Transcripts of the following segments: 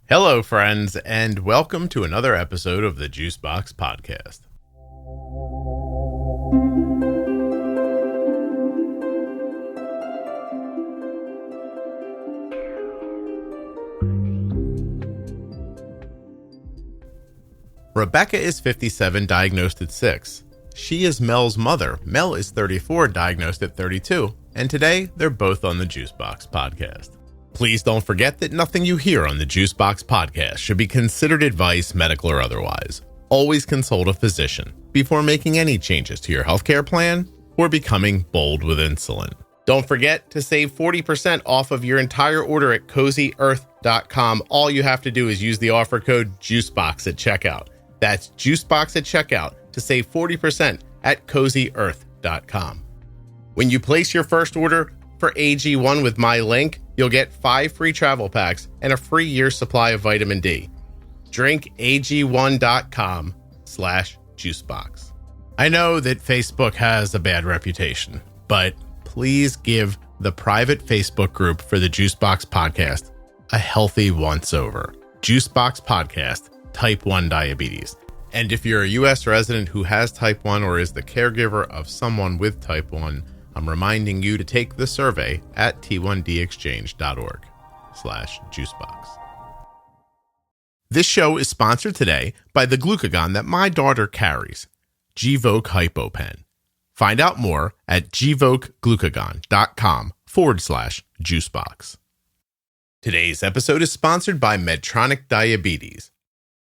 Hello, friends, and welcome to another episode of the Juicebox Podcast. Rebecca is 57, diagnosed at 6. She is Mel's mother. Mel is 34, diagnosed at 32. And today, they're both on the Juicebox Podcast. Please don't forget that nothing you hear on the Juicebox Podcast should be considered advice, medical or otherwise. Always consult a physician before making any changes to your healthcare plan or becoming bold with insulin. Don't forget to save 40% off of your entire order at CozyEarth.com. All you have to do is use the offer code JUICEBOX at checkout. That's JUICEBOX at checkout to save 40% at CozyEarth.com. When you place your first order for AG1 with my link, you'll get 5 free travel packs and a free year's supply of vitamin D. Drink AG1.com/juicebox. I know that Facebook has a bad reputation, but please give the private Facebook group for the Juicebox Podcast a healthy once-over. Juicebox Podcast, Type 1 Diabetes. And if you're a U.S. resident who has Type 1 or is the caregiver of someone with Type 1, I'm reminding you to take the survey at t1dexchange.org/juicebox. This show is sponsored today by the glucagon that my daughter carries, Gvoke HypoPen. Find out more at gvokeglucagon.com/juicebox. Today's episode is sponsored by Medtronic Diabetes,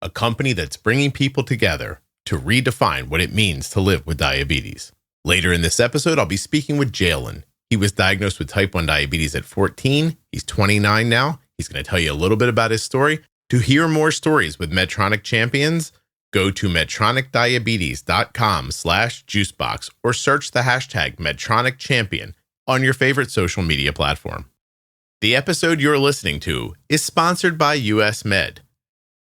a company that's bringing people together to redefine what it means to live with diabetes. Later in this episode, I'll be speaking with Jalen. He was diagnosed with type 1 diabetes at 14. He's 29 now. He's going to tell you a little bit about his story. To hear more stories with Medtronic Champions, go to medtronicdiabetes.com/juicebox or search the hashtag Medtronic Champion on your favorite social media platform. The episode you're listening to is sponsored by US Med.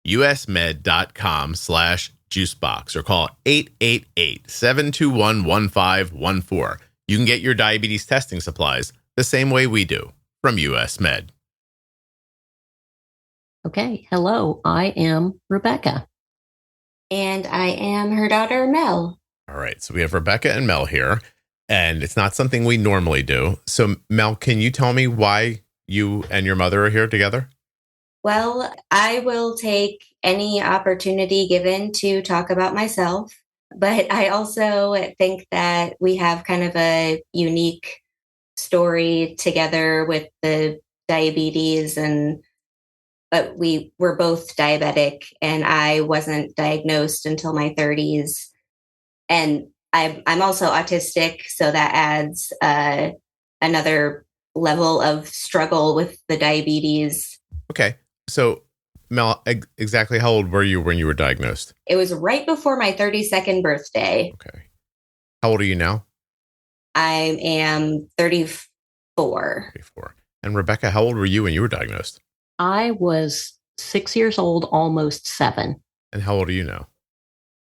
usmed.com/juicebox or call 888-721-1514. You can get your diabetes testing supplies the same way we do from US Med. Okay. Hello, I am Rebecca. And I am her daughter, Mel. All right. So we have Rebecca and Mel here, and it's not something we normally do. So Mel, can you tell me why you and your mother are here together? Well, I will take any opportunity given to talk about myself, but I also think that we have kind of a unique story together with the diabetes, but we were both diabetic, and I wasn't diagnosed until my 30s. And I'm also autistic, so that adds another level of struggle with the diabetes. Okay. So, Mel, exactly how old were you when you were diagnosed? It was right before my 32nd birthday. Okay. How old are you now? I am 34. 34. And Rebecca, how old were you when you were diagnosed? I was 6 years old, almost 7. And how old are you now?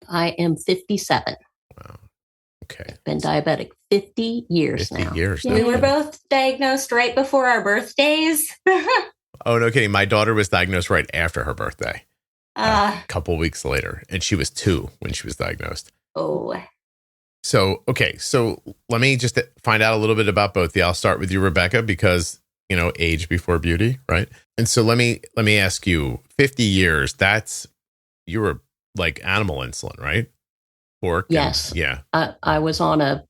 I am 57. Wow. Okay. I've been diabetic 50 years 50 now. years. We were both diagnosed right before our birthdays. Oh, no kidding. My daughter was diagnosed right after her birthday. A Uh, couple weeks later. And she was 2 when she was diagnosed. oh, So, okay. So let me just find out a little bit about both of you. I'll start with you, Rebecca, because, you know, age before beauty, right? And so let me ask you, 50 years, you were like animal insulin, right? Pork? Yes. Yeah. I was on it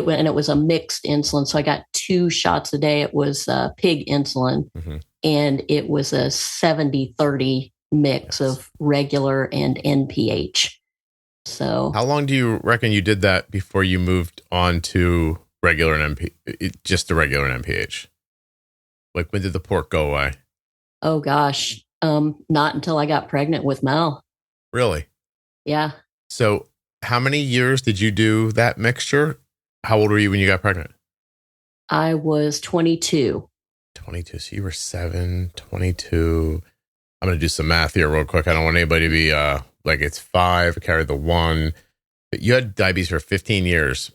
was a mixed insulin. So I got 2 shots a day. It was pig insulin, Mm-hmm. and it was a 70-30 mix of regular and NPH. So How long do you reckon you did that before you moved on to regular and just the regular and NPH? Like, when did the pork go away? oh gosh, not until I got pregnant with Mel. Really? Yeah. So how many years did you do that mixture? How old were you when you got pregnant? I was 22. 22. So you were 7, 22. I'm going to do some math here real quick. I don't want anybody to be like it's 5, carry the 1. But you had diabetes for 15 years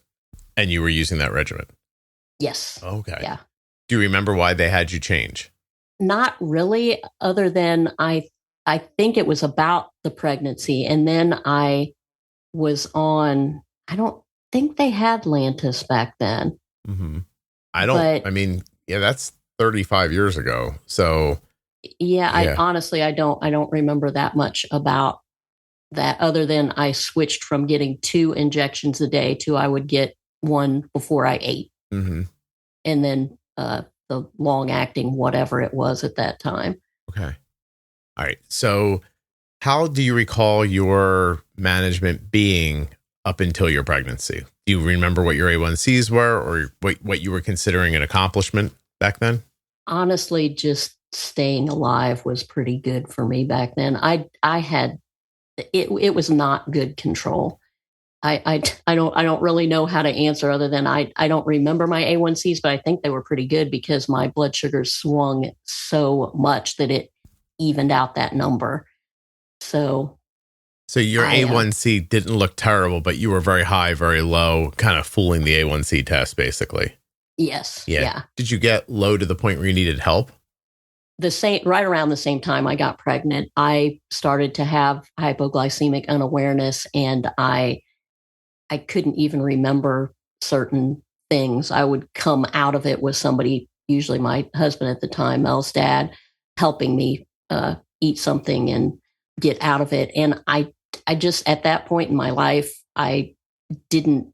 and you were using that regimen. Yes. Okay. Yeah. Do you remember why they had you change? Not really, other than I think it was about the pregnancy. And then I was on, I don't think they had Lantus back then. Mm-hmm. That's 35 years ago. So yeah. I honestly, I don't remember that much about that, other than I switched from getting 2 injections a day to I would get 1 before I ate. Mm-hmm. And then the long acting, whatever it was at that time. Okay. All right. So how do you recall your management being up until your pregnancy? Do you remember what your A1Cs were, or what you were considering an accomplishment back then? Honestly, just staying alive was pretty good for me back then. I had, it was not good control. I don't really know how to answer, other than I don't remember my A1Cs, but I think they were pretty good because my blood sugar swung so much that it evened out that number. So your A1C didn't look terrible, but you were very high, very low, kind of fooling the A1C test, basically. Yes. Yeah. Yeah. Did you get low to the point where you needed help? Right around the same time I got pregnant, I started to have hypoglycemic unawareness, and I couldn't even remember certain things. I would come out of it with somebody, usually my husband at the time, Mel's dad, helping me eat something and get out of it. And I just, at that point in my life, I didn't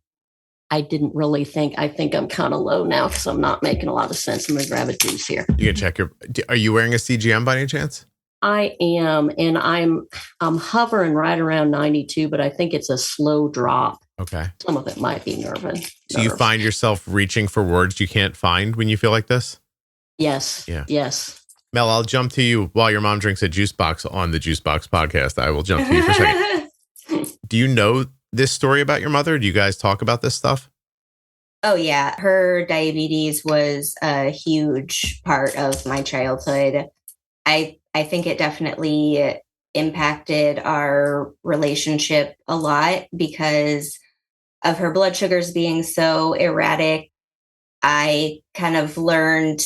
really think, I think I'm kind of low now because I'm not making a lot of sense. I'm going to grab a juice here. You can check are you wearing a CGM by any chance? I am. And I'm hovering right around 92, but I think it's a slow drop. Okay. Some of it might be nerve. Do you find yourself reaching for words you can't find when you feel like this? Yes. Yeah. Yes. Mel, I'll jump to you while your mom drinks a Juicebox on the Juicebox podcast. I will jump to you for a second. Do you know this story about your mother? Do you guys talk about this stuff? Oh, yeah. Her diabetes was a huge part of my childhood. I think it definitely impacted our relationship a lot because of her blood sugars being so erratic. I kind of learned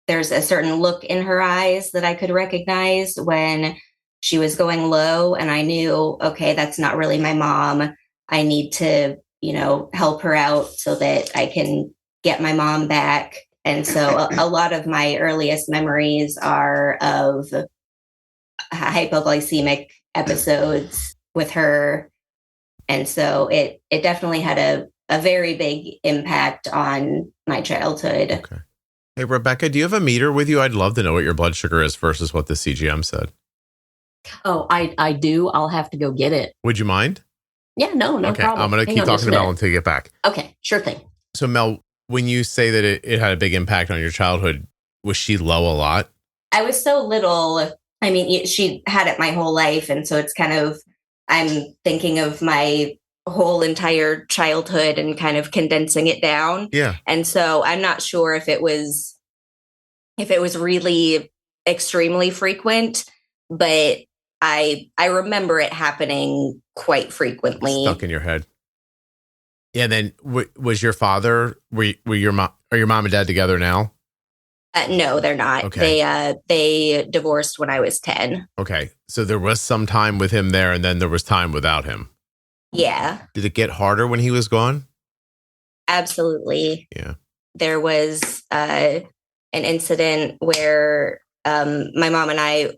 there's a certain look in her eyes that I could recognize when she was going low. And I knew, okay, that's not really my mom. I need to, help her out so that I can get my mom back. And so a lot of my earliest memories are of hypoglycemic episodes with her. And so it definitely had a very big impact on my childhood. Okay. Hey, Rebecca, do you have a meter with you? I'd love to know what your blood sugar is versus what the CGM said. Oh, I do. I'll have to go get it. Would you mind? Yeah, no okay, problem. I'm going to keep talking to Mel until you get back. Okay, sure thing. So, Mel, when you say that it had a big impact on your childhood, was she low a lot? I was so little. I mean, she had it my whole life. And so it's kind of, I'm thinking of my whole entire childhood and kind of condensing it down. Yeah. And so I'm not sure if it was really extremely frequent, but I remember it happening quite frequently. Stuck in your head. Yeah. Then was your father, are your mom and dad together now? No, they're not. Okay. They divorced when I was 10. Okay. So there was some time with him there, and then there was time without him. Yeah. Did it get harder when he was gone? Absolutely. Yeah. There was an incident where my mom and I,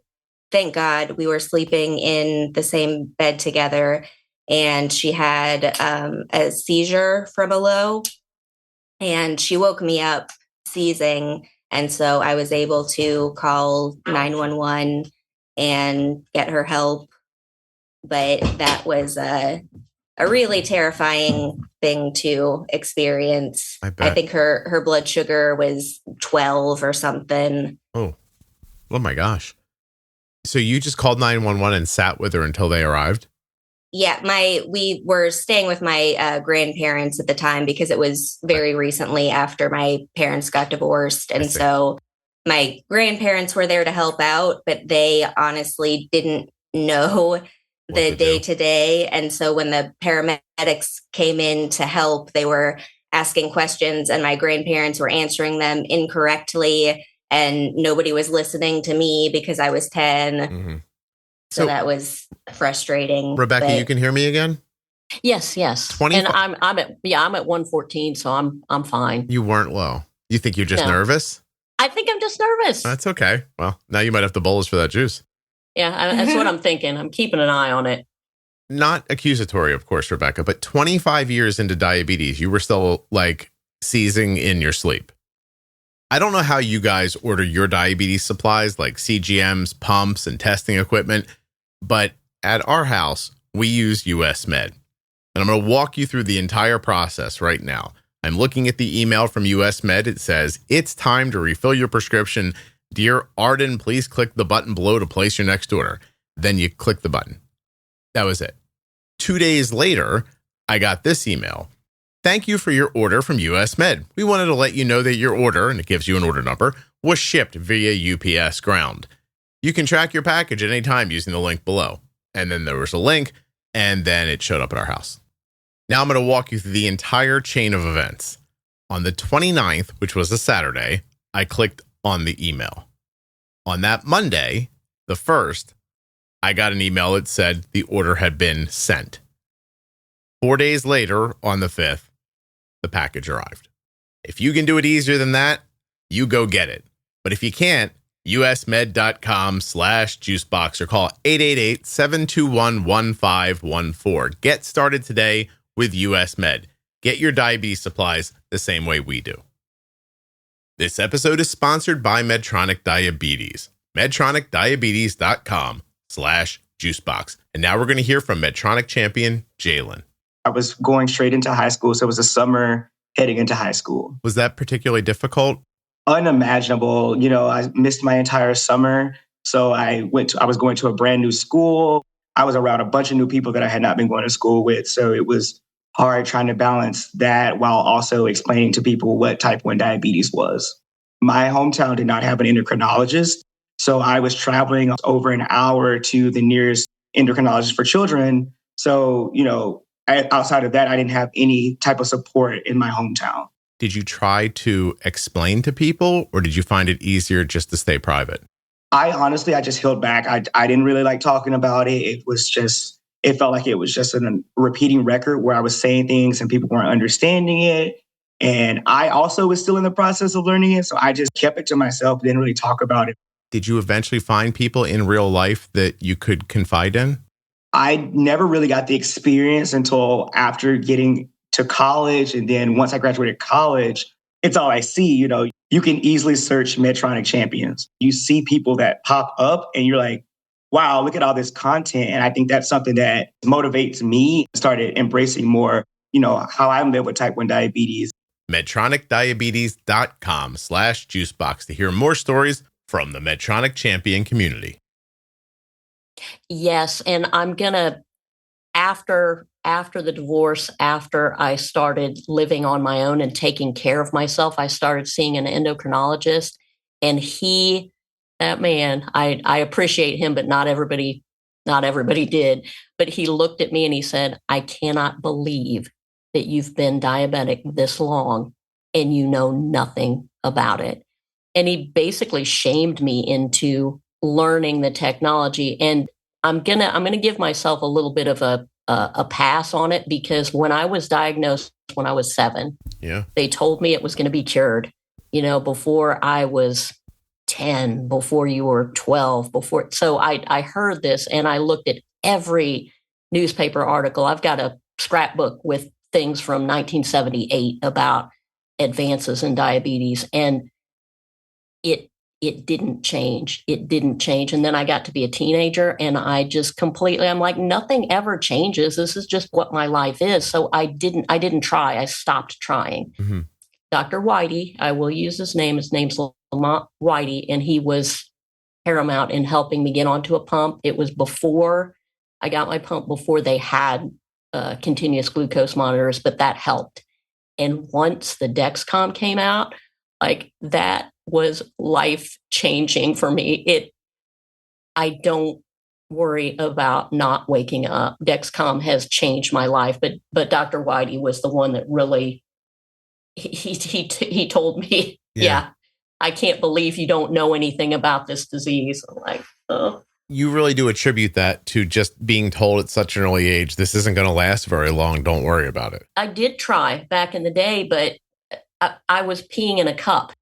thank God, we were sleeping in the same bed together, and she had a seizure from a low, and she woke me up seizing. And so I was able to call 911 and get her help. But that was a really terrifying thing to experience. I bet. I think her blood sugar was 12 or something. Oh my gosh. So you just called 911 and sat with her until they arrived? Yeah, we were staying with my grandparents at the time because it was very recently after my parents got divorced. And so my grandparents were there to help out, but they honestly didn't know the day to day. And so when the paramedics came in to help, they were asking questions and my grandparents were answering them incorrectly. and nobody was listening to me because I was 10. Mm-hmm. So that was frustrating. Rebecca, you can hear me again? Yes. 25 And I'm at 114, so I'm fine. You weren't low. You think you're just nervous? I think I'm just nervous. That's okay. Well, now you might have to bolus for that juice. Yeah, that's what I'm thinking. I'm keeping an eye on it. Not accusatory, of course, Rebecca, but 25 years into diabetes, you were still like seizing in your sleep. I don't know how you guys order your diabetes supplies like CGMs, pumps, and testing equipment, but at our house, we use US Med. And I'm going to walk you through the entire process right now. I'm looking at the email from US Med. It says, it's time to refill your prescription. Dear Arden, please click the button below to place your next order. Then you click the button. That was it. 2 days later, I got this email. Thank you for your order from US Med. We wanted to let you know that your order, and it gives you an order number, was shipped via UPS ground. You can track your package at any time using the link below. And then there was a link, and then it showed up at our house. Now I'm going to walk you through the entire chain of events. On the 29th, which was a Saturday, I clicked on the email. On that Monday, the 1st, I got an email that said the order had been sent. 4 days later, on the 5th, the package arrived. If you can do it easier than that, you go get it. But if you can't, usmed.com/juicebox or call 888-721-1514. Get started today with US Med. Get your diabetes supplies the same way we do. This episode is sponsored by Medtronic Diabetes. MedtronicDiabetes.com/juicebox. And now we're going to hear from Medtronic champion Jalen. I was going straight into high school, so it was a summer heading into high school. Was that particularly difficult? Unimaginable. I missed my entire summer. So I was going to a brand new school. I was around a bunch of new people that I had not been going to school with. So it was hard trying to balance that while also explaining to people what type 1 diabetes was. My hometown did not have an endocrinologist. So I was traveling over an hour to the nearest endocrinologist for children. So, outside of that, I didn't have any type of support in my hometown. Did you try to explain to people, or did you find it easier just to stay private? I just held back. I didn't really like talking about it. It felt like it was just a repeating record where I was saying things and people weren't understanding it. And I also was still in the process of learning it. So I just kept it to myself, didn't really talk about it. Did you eventually find people in real life that you could confide in? I never really got the experience until after getting to college. And then once I graduated college, it's all I see. You can easily search Medtronic Champions. You see people that pop up and you're like, wow, look at all this content. And I think that's something that motivates me. Started embracing more, how I live with type 1 diabetes. MedtronicDiabetes.com/juicebox to hear more stories from the Medtronic Champion community. Yes, and I'm going to, after the divorce, after I started living on my own and taking care of myself, I started seeing an endocrinologist, and that man, I appreciate him, but not everybody did. But he looked at me and he said, I cannot believe that you've been diabetic this long and you know nothing about it. And he basically shamed me into learning the technology. And I'm gonna give myself a little bit of a pass on it, because when I was diagnosed when I was 7, they told me it was going to be cured, before I was 10, before you were 12, so I heard this and I looked at every newspaper article. I've got a scrapbook with things from 1978 about advances in diabetes, and it didn't change. It didn't change. And then I got to be a teenager and I'm like, nothing ever changes. This is just what my life is. So I didn't try. I stopped trying. Mm-hmm. Dr. Whitey, I will use his name. His name's Lamont Whitey, and he was paramount in helping me get onto a pump. It was before I got my pump, before they had continuous glucose monitors, but that helped. And once the Dexcom came out, like, that was life-changing for me. I don't worry about not waking up. Dexcom has changed my life, but Dr. Whitey was the one that really, he told me, yeah, I can't believe you don't know anything about this disease. I'm like, oh. You really do attribute that to just being told at such an early age, this isn't going to last very long. Don't worry about it. I did try back in the day, but I was peeing in a cup.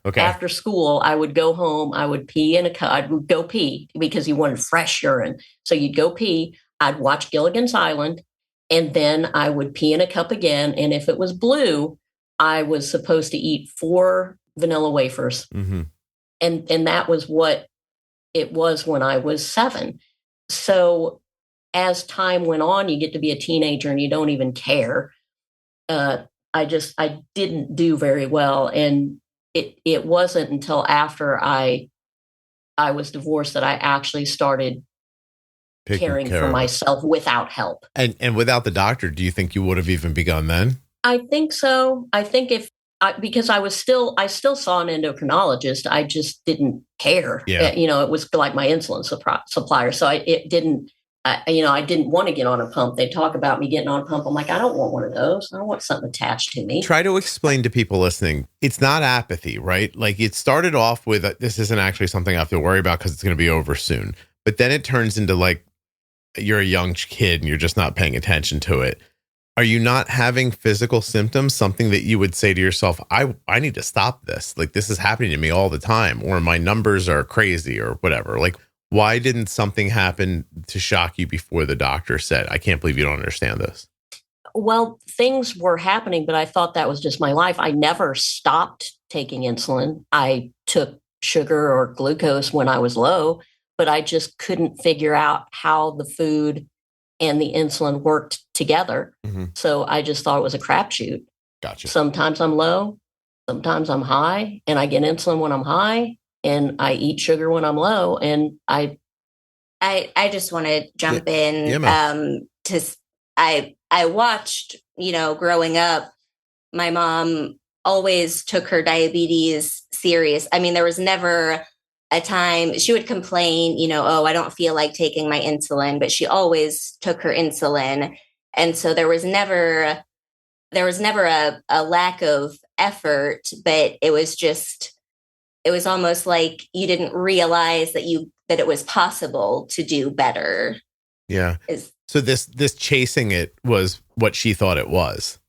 Okay. After school, I would go home. I would pee in a cup. I would go pee because you wanted fresh urine. So you'd go pee. I'd watch Gilligan's Island, and then I would pee in a cup again. And if it was blue, I was supposed to eat 4 vanilla wafers. Mm-hmm. And that was what it was when I was 7. So as time went on, you get to be a teenager and you don't even care. I didn't do very well. And it wasn't until after I was divorced that I actually started caring for myself without help. And without the doctor, do you think you would have even begun then? I think so. I think because I still saw an endocrinologist. I just didn't care. Yeah. It was like my insulin supplier. So I didn't want to get on a pump. They talk about me getting on a pump. I'm like, I don't want one of those. I don't want something attached to me. Try to explain to people listening. It's not apathy, right? Like it started off with, this isn't actually something I have to worry about because it's going to be over soon. But then it turns into like, you're a young kid and you're just not paying attention to it. Are you not having physical symptoms? Something that you would say to yourself, I need to stop this. Like this is happening to me all the time, or my numbers are crazy or whatever. Like, why didn't something happen to shock you before the doctor said, I can't believe you don't understand this? Well, things were happening, but I thought that was just my life. I never stopped taking insulin. I took sugar or glucose when I was low, but I just couldn't figure out how the food and the insulin worked together. Mm-hmm. So I just thought it was a crapshoot. Gotcha. Sometimes I'm low, sometimes I'm high, and I get insulin when I'm high, and I eat sugar when I'm low. And I just want to jump in. I watched, growing up, my mom always took her diabetes serious. I mean, there was never a time she would complain, I don't feel like taking my insulin, but she always took her insulin. And so there was never a lack of effort, but it was almost like you didn't realize that it was possible to do better. Yeah. So this chasing it was what she thought it was.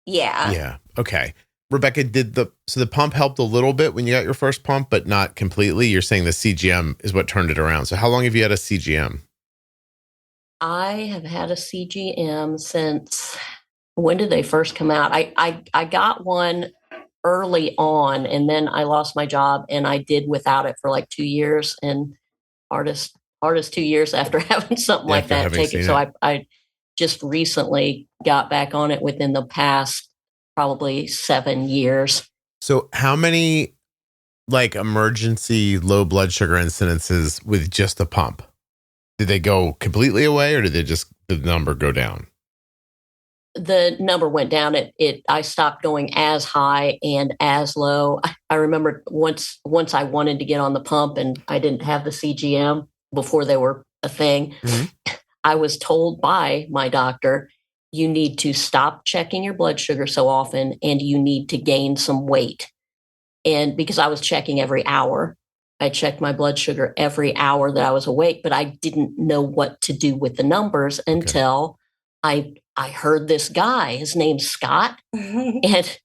Yeah. Yeah. Okay. Rebecca, the pump helped a little bit when you got your first pump, but not completely. You're saying the CGM is what turned it around. So how long have you had a CGM? I have had a CGM since, when did they first come out? I got one early on, and then I lost my job and I did without it for like 2 years, and hardest 2 years after having something like that taken. So I just recently got back on it within the past probably 7 years. So how many like emergency low blood sugar incidences with just a pump? Did they go completely away, or did the number go down? The number went down. I stopped going as high and as low. I remember once I wanted to get on the pump and I didn't have the CGM before they were a thing. Mm-hmm. I was told by my doctor, you need to stop checking your blood sugar so often, and you need to gain some weight. And because I was checking every hour, I checked my blood sugar every hour that I was awake, but I didn't know what to do with the numbers until I heard this guy. His name's Scott, and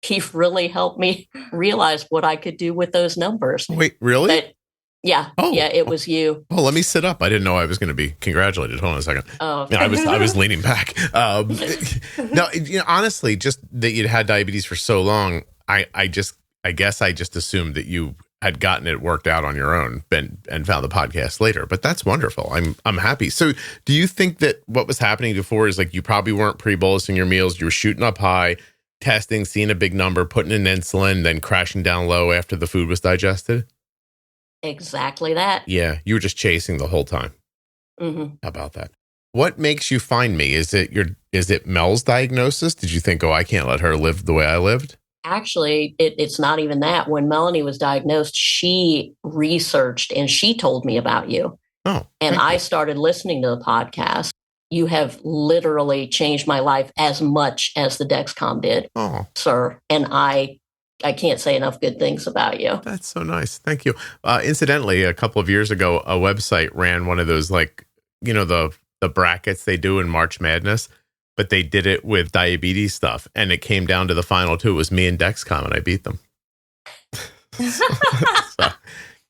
he really helped me realize what I could do with those numbers. Wait, really? But, yeah. Oh, yeah, it was you. Oh, let me sit up. I didn't know I was going to be congratulated. Hold on a second. Oh, I was leaning back. No, honestly, just that you'd had diabetes for so long, I guess I just assumed that you had gotten it worked out on your own and found the podcast later. But that's wonderful. I'm happy. So do you think that what was happening before is like you probably weren't pre-bolusing your meals, you were shooting up high, testing, seeing a big number, putting in insulin, then crashing down low after the food was digested? Exactly that. Yeah, you were just chasing the whole time. Mm-hmm. How about that? What makes you find me? Is it Mel's diagnosis? Did you think, I can't let her live the way I lived? Actually, it's not even that. When Melanie was diagnosed, she researched and she told me about you. Oh, and I started listening to the podcast. You have literally changed my life as much as the Dexcom did, sir. And I I can't say enough good things about you. That's so nice. Thank you. Incidentally, a couple of years ago, a website ran one of those, like, the brackets they do in March Madness, but they did it with diabetes stuff. And it came down to the final two. It was me and Dexcom, and I beat them. So,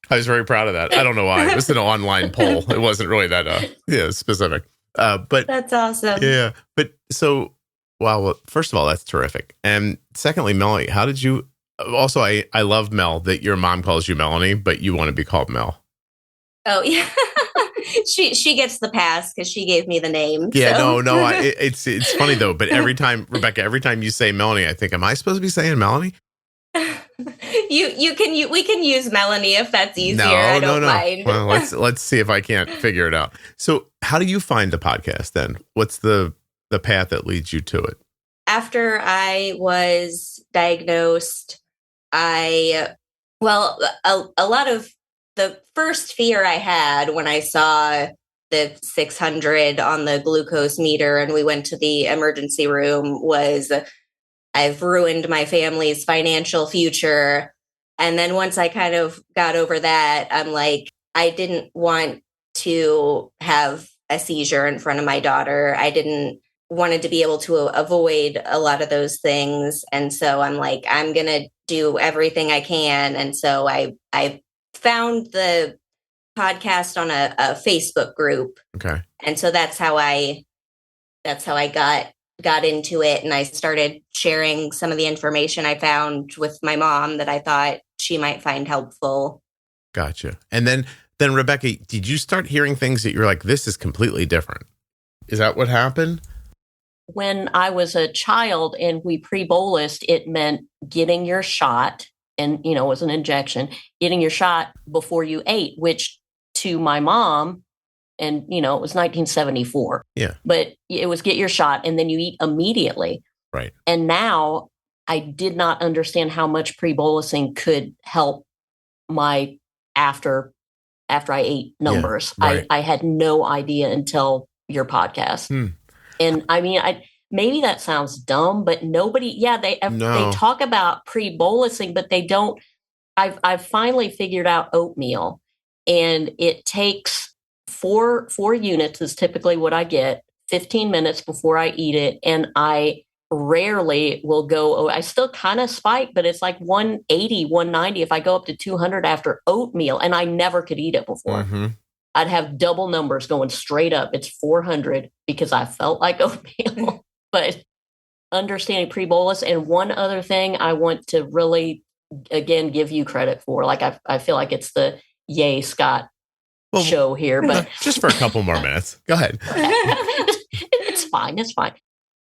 I was very proud of that. I don't know why. It was an online poll. It wasn't really that specific. But that's awesome. Yeah. But so, well, first of all, that's terrific. And secondly, Melanie, how did you... Also, I love Mel, that your mom calls you Melanie, but you want to be called Mel. Oh, yeah. She gets the pass because she gave me the name. Yeah, so. no. It's funny, though. But every time, Rebecca, every time you say Melanie, I think, am I supposed to be saying Melanie? We can use Melanie if that's easier. I don't mind. Well, let's see if I can't figure it out. So how do you find the podcast then? What's the path that leads you to it? After I was diagnosed, a lot of the first fear I had when I saw the 600 on the glucose meter and we went to the emergency room was I've ruined my family's financial future. And then once I kind of got over that, I'm like, I didn't want to have a seizure in front of my daughter. I wanted to be able to avoid a lot of those things. And so I'm like, I'm going to do everything I can. And so I found the podcast on a Facebook group. Okay. And so that's how I got into it. And I started sharing some of the information I found with my mom that I thought she might find helpful. Gotcha. And then Rebecca, did you start hearing things that you're like, this is completely different? Is that what happened? When I was a child and we pre-bolused, it meant getting your shot, and, it was an injection, getting your shot before you ate, which to my mom, and, it was 1974. Yeah. But it was get your shot and then you eat immediately. Right. And now I did not understand how much pre-bolusing could help my after I ate numbers. Yeah, right. I had no idea until your podcast. And I mean, maybe that sounds dumb, but nobody, they talk about pre-bolusing, but they don't. I've finally figured out oatmeal, and it takes four units is typically what I get, 15 minutes before I eat it. And I rarely will go, I still kind of spike, but it's like 180, 190 if I go up to 200 after oatmeal, and I never could eat it before. Mm-hmm. I'd have double numbers going straight up. It's 400 because I felt like oatmeal. But understanding pre-bolus, and one other thing I want to really, again, give you credit for. Like I feel like it's the Yay Scott show here, but just for a couple more minutes. Go ahead. It's fine. It's fine.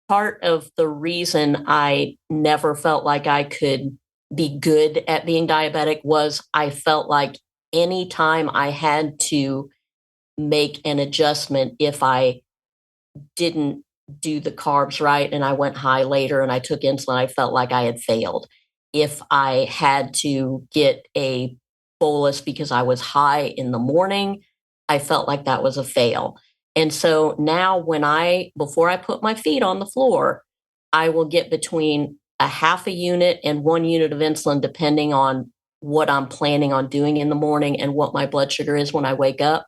Part of the reason I never felt like I could be good at being diabetic was I felt like anytime I had to make an adjustment, if I didn't do the carbs right and I went high later and I took insulin, I felt like I had failed. If I had to get a bolus because I was high in the morning, I felt like that was a fail. And so now before I put my feet on the floor, I will get between a half a unit and 1 unit of insulin, depending on what I'm planning on doing in the morning and what my blood sugar is when I wake up.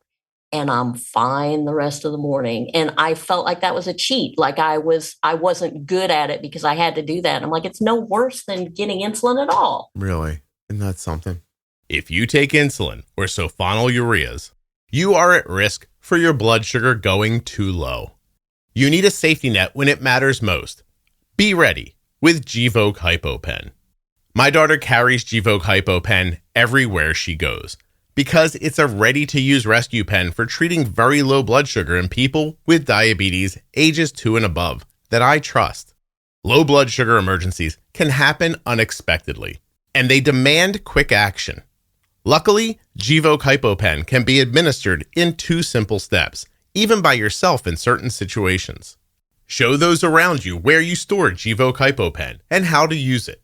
And I'm fine the rest of the morning. And I felt like that was a cheat. Like I wasn't good at it because I had to do that. I'm like, it's no worse than getting insulin at all. Really? Isn't that something? If you take insulin or sulfonylureas, you are at risk for your blood sugar going too low. You need a safety net when it matters most. Be ready with Gvoke HypoPen. My daughter carries Gvoke HypoPen everywhere she goes because it's a ready-to-use rescue pen for treating very low blood sugar in people with diabetes ages 2 and above that I trust. Low blood sugar emergencies can happen unexpectedly, and they demand quick action. Luckily, Gvoke HypoPen can be administered in 2 simple steps, even by yourself in certain situations. Show those around you where you store Gvoke HypoPen and how to use it.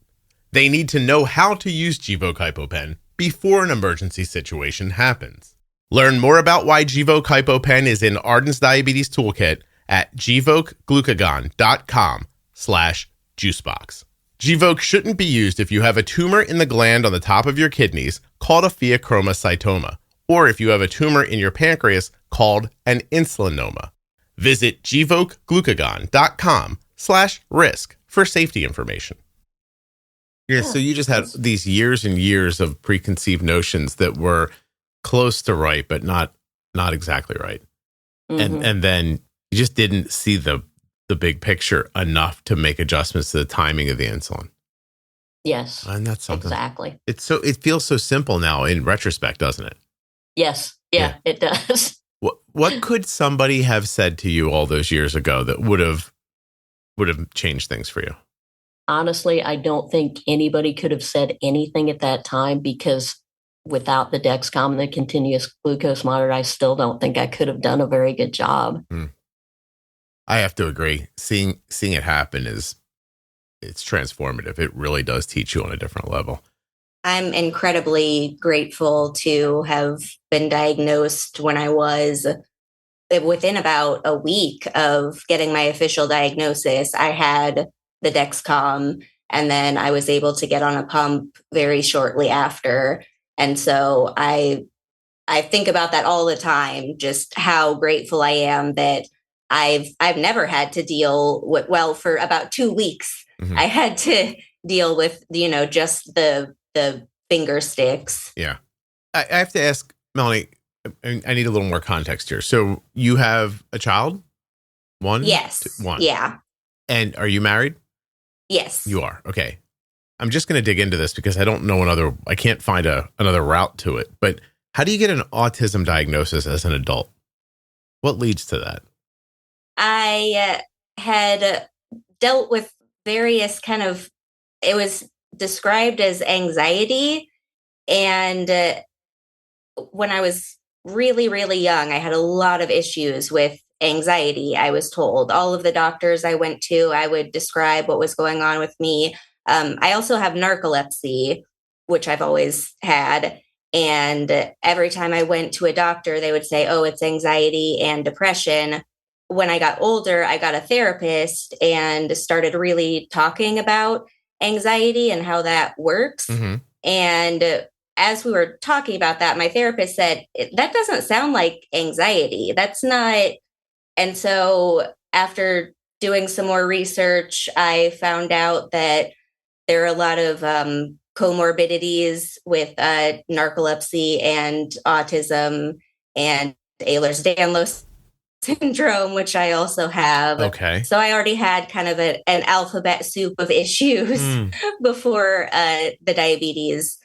They need to know how to use Gvoke HypoPen before an emergency situation happens. Learn more about why Gvoke HypoPen is in Arden's Diabetes Toolkit at gvokeglucagon.com/juicebox. Gvoke shouldn't be used if you have a tumor in the gland on the top of your kidneys called a pheochromocytoma, or if you have a tumor in your pancreas called an insulinoma. Visit gvokeglucagon.com/risk for safety information. Yeah, so you just had these years and years of preconceived notions that were close to right, but not exactly right. And then you just didn't see the big picture enough to make adjustments to the timing of the insulin. Yes. And that's something. Exactly. It feels so simple now in retrospect, doesn't it? Yes. Yeah. It does. What could somebody have said to you all those years ago that would have changed things for you? Honestly, I don't think anybody could have said anything at that time, because without the Dexcom and the continuous glucose monitor, I still don't think I could have done a very good job. I have to agree. Seeing it happen it's transformative. It really does teach you on a different level. I'm incredibly grateful to have been diagnosed when I was within about a week of getting my official diagnosis. I had the Dexcom, and then I was able to get on a pump very shortly after. And so I think about that all the time, just how grateful I am that I've never had to deal with, well, for about 2 weeks, I had to deal with, just the finger sticks. Yeah. I have to ask, Melanie, I need a little more context here. So you have a child? One? Yes. One. Yeah. And are you married? Yes. You are. Okay. I'm just going to dig into this because I don't know I can't find another route to it. But how do you get an autism diagnosis as an adult? What leads to that? I had dealt with various it was described as anxiety. And when I was really, really young, I had a lot of issues with anxiety. I was told all of the doctors I went to, I would describe what was going on with me. I also have narcolepsy, which I've always had. And every time I went to a doctor, they would say, oh, it's anxiety and depression. When I got older, I got a therapist and started really talking about anxiety and how that works. And as we were talking about that, my therapist said, that doesn't sound like anxiety. That's not. And so after doing some more research, I found out that there are a lot of comorbidities with narcolepsy and autism and Ehlers-Danlos syndrome, which I also have. Okay. So I already had kind of an alphabet soup of issues before the diabetes.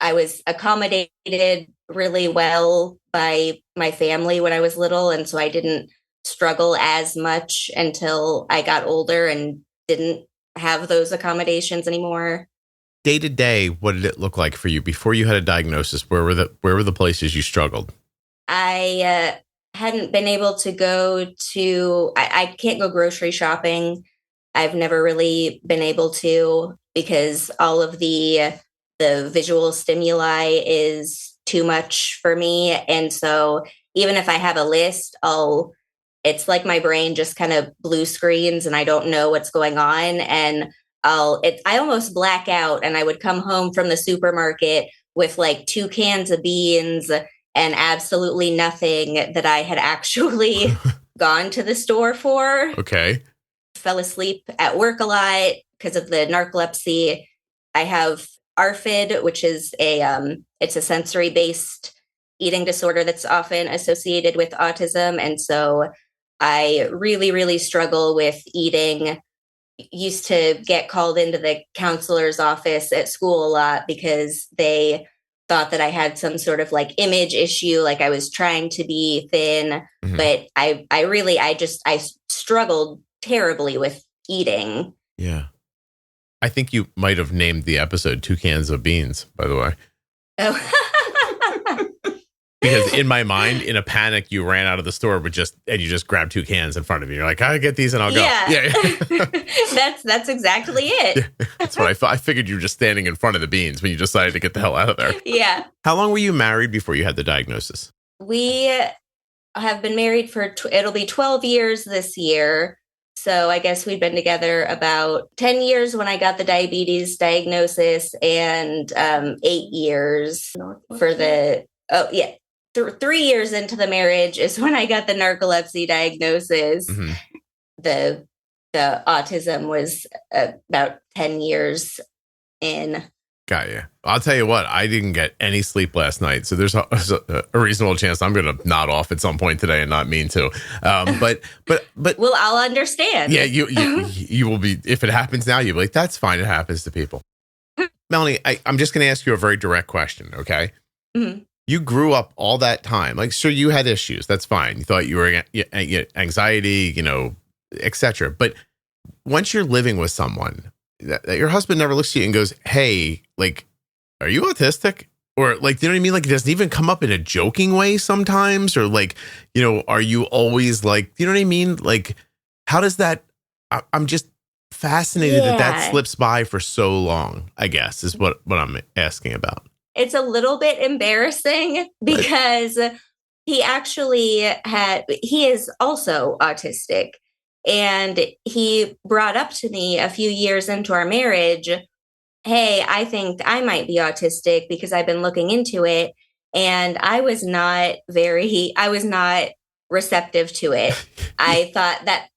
I was accommodated really well by my family when I was little, and so I didn't struggle as much until I got older and didn't have those accommodations anymore. Day to day, what did it look like for you before you had a diagnosis? Where were the places you struggled? I hadn't been able to go to, I can't go grocery shopping. I've never really been able to, because all of the visual stimuli is too much for me. And so even if I have a list, it's like my brain just kind of blue screens and I don't know what's going on. And I almost black out, and I would come home from the supermarket with like 2 cans of beans and absolutely nothing that I had actually gone to the store for. Okay. Fell asleep at work a lot because of the narcolepsy. I have ARFID, which is it's a sensory-based eating disorder that's often associated with autism. And so I really, really struggle with eating. Used to get called into the counselor's office at school a lot because they thought that I had some sort of like image issue, like I was trying to be thin, but I struggled terribly with eating. Yeah. I think you might have named the episode 2 cans of beans, by the way. Oh. Because in my mind, in a panic, you ran out of the store and you just grabbed 2 cans in front of you. You're like, I get these and I'll go. Yeah. That's exactly it. That's what I figured you were just standing in front of the beans when you decided to get the hell out of there. Yeah. How long were you married before you had the diagnosis? We have been married for, it'll be 12 years this year. So I guess we'd been together about 10 years when I got the diabetes diagnosis, and 8 years for the, 3 years into the marriage is when I got the narcolepsy diagnosis. Mm-hmm. The autism was about 10 years in. Got you. I'll tell you what, I didn't get any sleep last night, so there's a reasonable chance I'm going to nod off at some point today and not mean to. But well, I'll understand. Yeah, you will be, if it happens now, you'll be like, that's fine. It happens to people. Melanie, I'm just going to ask you a very direct question. Okay. Mm-hmm. You grew up all that time. Like, sure, you had issues. That's fine. You thought you were anxiety, etc. But once you're living with someone, that your husband never looks at you and goes, hey, like, are you autistic? Or like, do you know what I mean? Like, it doesn't even come up in a joking way sometimes, or like, are you always like, do you know what I mean? Like, how does that, I'm just fascinated that slips by for so long, I guess, is what I'm asking about. It's a little bit embarrassing because he is also autistic. And he brought up to me a few years into our marriage, hey, I think I might be autistic because I've been looking into it. And I was not receptive to it. I thought that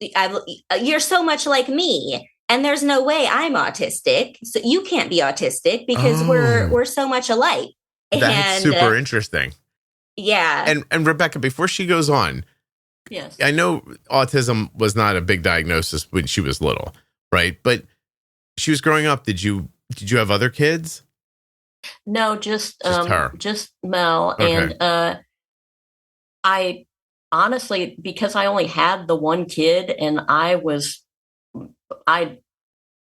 you're so much like me, and there's no way I'm autistic. So you can't be autistic because we're so much alike. That's super interesting. Yeah. And Rebecca, before she goes on, yes, I know autism was not a big diagnosis when she was little, right? But she was growing up. Did you have other kids? No, just her. Just Mel. Okay. And I honestly, because I only had the one kid, and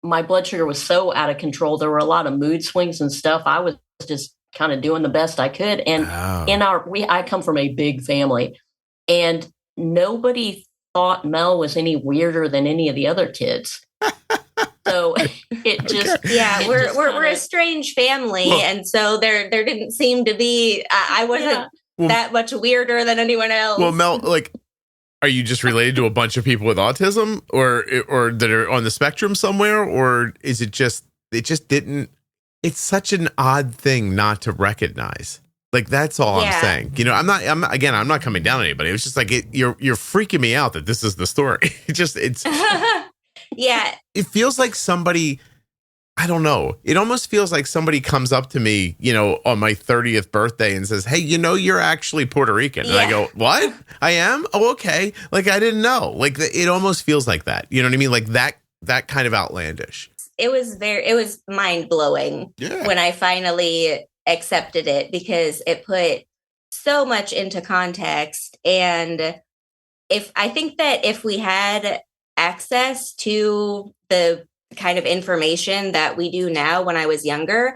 my blood sugar was so out of control. There were a lot of mood swings and stuff. I was just kind of doing the best I could. And I come from a big family, and nobody thought Mel was any weirder than any of the other kids. So it just, we're a strange family. Well, and so there didn't seem to be, I wasn't that much weirder than anyone else. Well, Mel, like, are you just related to a bunch of people with autism or that are on the spectrum somewhere? Or is it just didn't, it's such an odd thing not to recognize. Like, that's all I'm saying. I'm not coming down on anybody. It was just like, you're freaking me out that this is the story. It's yeah. It feels like somebody, I don't know. It almost feels like somebody comes up to me, on my 30th birthday and says, hey, you're actually Puerto Rican. And I go, what? I am? Oh, okay. Like, I didn't know. Like, it almost feels like that. You know what I mean? Like that kind of outlandish. It was mind blowing when I finally accepted it, because it put so much into context. And I think that if we had access to the kind of information that we do now when I was younger,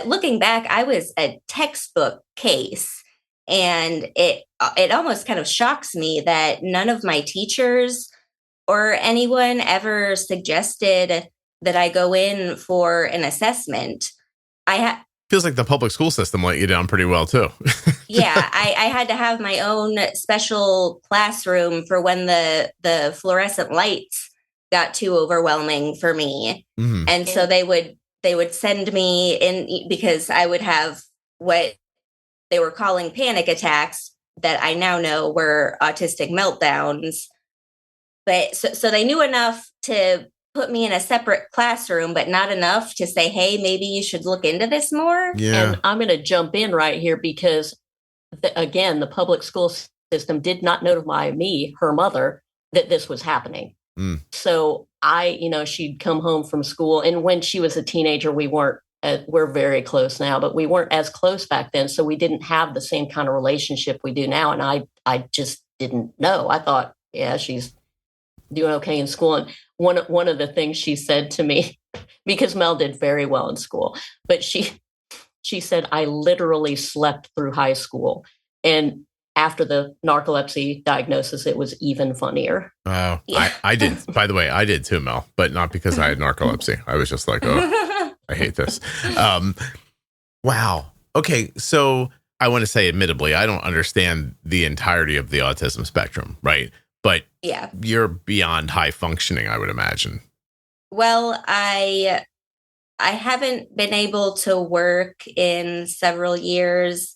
looking back, I was a textbook case. And it almost kind of shocks me that none of my teachers or anyone ever suggested that I go in for an assessment. Feels like the public school system let you down pretty well, too. Yeah, I had to have my own special classroom for when the fluorescent lights got too overwhelming for me. Mm-hmm. And so they would send me in, because I would have what they were calling panic attacks that I now know were autistic meltdowns. But so they knew enough to put me in a separate classroom, but not enough to say, hey, maybe you should look into this more. Yeah. And I'm going to jump in right here because, again, the public school system did not notify me, her mother, that this was happening. So she'd come home from school. And when she was a teenager, we're very close now, but we weren't as close back then. So we didn't have the same kind of relationship we do now. And I just didn't know. I thought, she's doing okay in school. And one of the things she said to me, because Mel did very well in school, but she said, I literally slept through high school. And after the narcolepsy diagnosis, it was even funnier. Wow. I did. By the way, I did too, Mel, but not because I had narcolepsy. I was just like, oh, I hate this. Wow. Okay. So I want to say, admittedly, I don't understand the entirety of the autism spectrum, right? but Yeah. you're beyond high functioning, I would imagine. Well, I haven't been able to work in several years.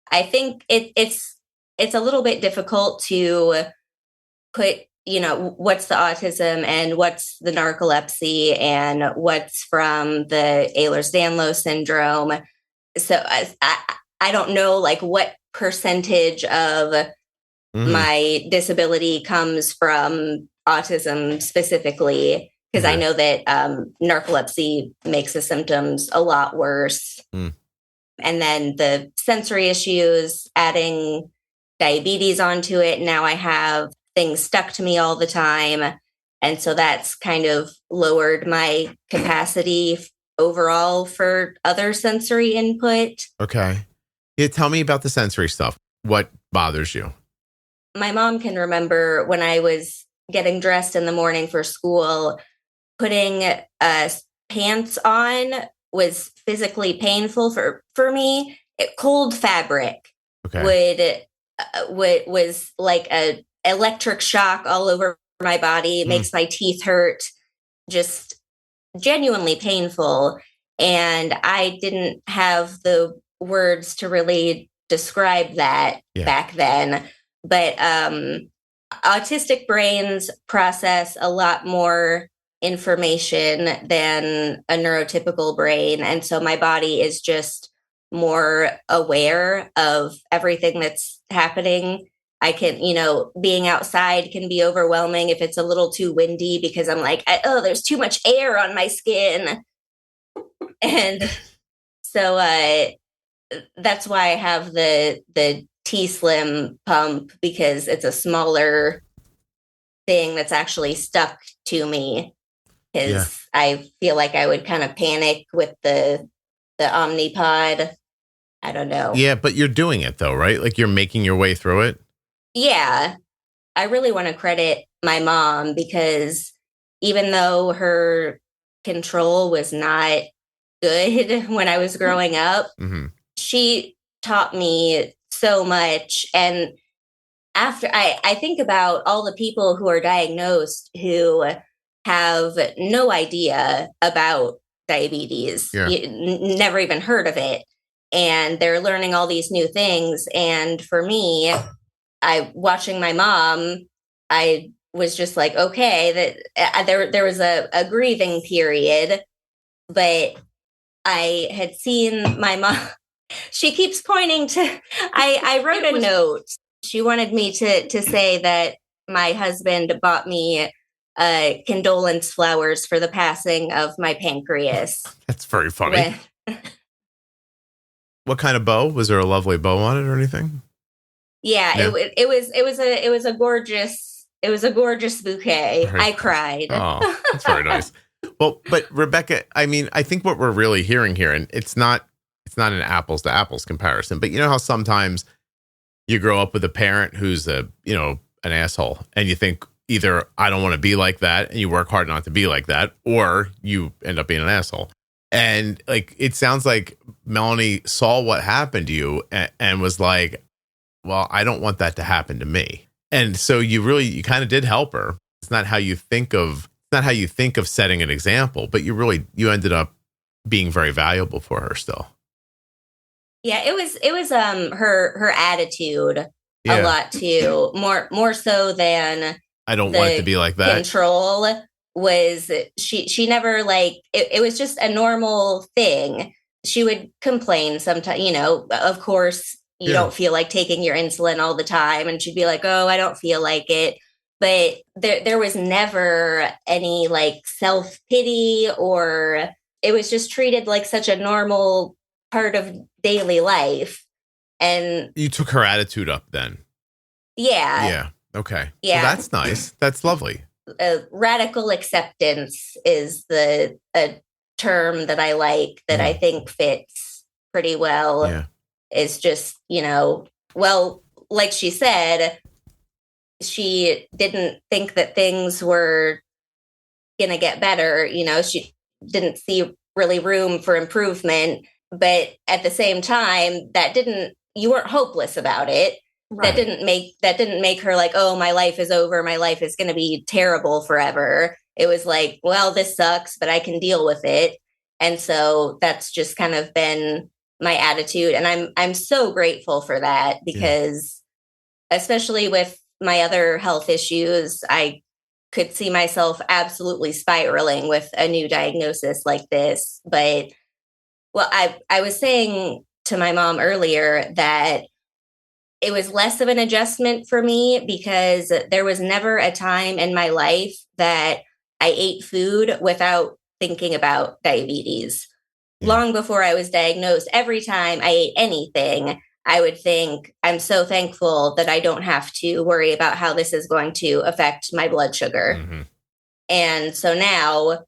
I think it's a little bit difficult to put, what's the autism and what's the narcolepsy and what's from the Ehlers-Danlos syndrome. So I don't know like what percentage of my disability comes from autism specifically, because I know that narcolepsy makes the symptoms a lot worse. And then the sensory issues, adding diabetes onto it. Now I have things stuck to me all the time. And so that's kind of lowered my capacity overall for other sensory input. Okay. Yeah, tell me about the sensory stuff. What bothers you? My mom can remember when I was getting dressed in the morning for school, putting pants on was physically painful for me. Cold fabric was like a electric shock all over my body. It makes my teeth hurt, just genuinely painful. And I didn't have the words to really describe that back then. But autistic brains process a lot more information than a neurotypical brain. And so my body is just more aware of everything that's happening. I can, being outside can be overwhelming if it's a little too windy, because I'm like, there's too much air on my skin. And so that's why I have the T-Slim pump, because it's a smaller thing that's actually stuck to me. Because I feel like I would kind of panic with the Omnipod. I don't know. Yeah, but you're doing it though, right? Like you're making your way through it. Yeah. I really want to credit my mom, because even though her control was not good when I was growing up, she taught me so much. And after I think about all the people who are diagnosed who have no idea about diabetes, never even heard of it. And they're learning all these new things. And for me, watching my mom, I was just like, okay, that there was a grieving period, but I had seen my mom. She keeps pointing to, I wrote a note. She wanted me to say that my husband bought me condolence flowers for the passing of my pancreas. That's very funny. What kind of bow? Was there a lovely bow on it or anything? Yeah. It was a gorgeous bouquet. I cried. Oh, that's very nice. Well, but Rebecca, I mean, I think what we're really hearing here, and it's not an apples to apples comparison, but you know how sometimes you grow up with a parent who's an asshole, and you think either I don't want to be like that, and you work hard not to be like that, or you end up being an asshole. And like, it sounds like Melanie saw what happened to you and was like, well, I don't want that to happen to me. And so you kind of did help her. It's not how you think of setting an example, but you ended up being very valuable for her still. Yeah, it was her attitude a lot too, more so than I don't want it to be like that. Control was she never like it was just a normal thing. She would complain sometimes, of course you don't feel like taking your insulin all the time, and she'd be like, oh, I don't feel like it. But there was never any like self-pity, or it was just treated like such a normal part of daily life. And you took her attitude up then. Yeah. Okay. Yeah. Well, that's nice. That's lovely. Radical acceptance is a term that I like, that I think fits pretty well. Yeah. It's just, well, like she said, she didn't think that things were going to get better. She didn't see really room for improvement. But at the same time, you weren't hopeless about it. That didn't make her like, oh, my life is over. My life is going to be terrible forever. It was like, well, this sucks, but I can deal with it. And so that's just kind of been my attitude. And I'm so grateful for that because especially with my other health issues, I could see myself absolutely spiraling with a new diagnosis like this. But well, I was saying to my mom earlier that it was less of an adjustment for me because there was never a time in my life that I ate food without thinking about diabetes. Long before I was diagnosed, every time I ate anything, I would think, I'm so thankful that I don't have to worry about how this is going to affect my blood sugar. Mm-hmm. And so now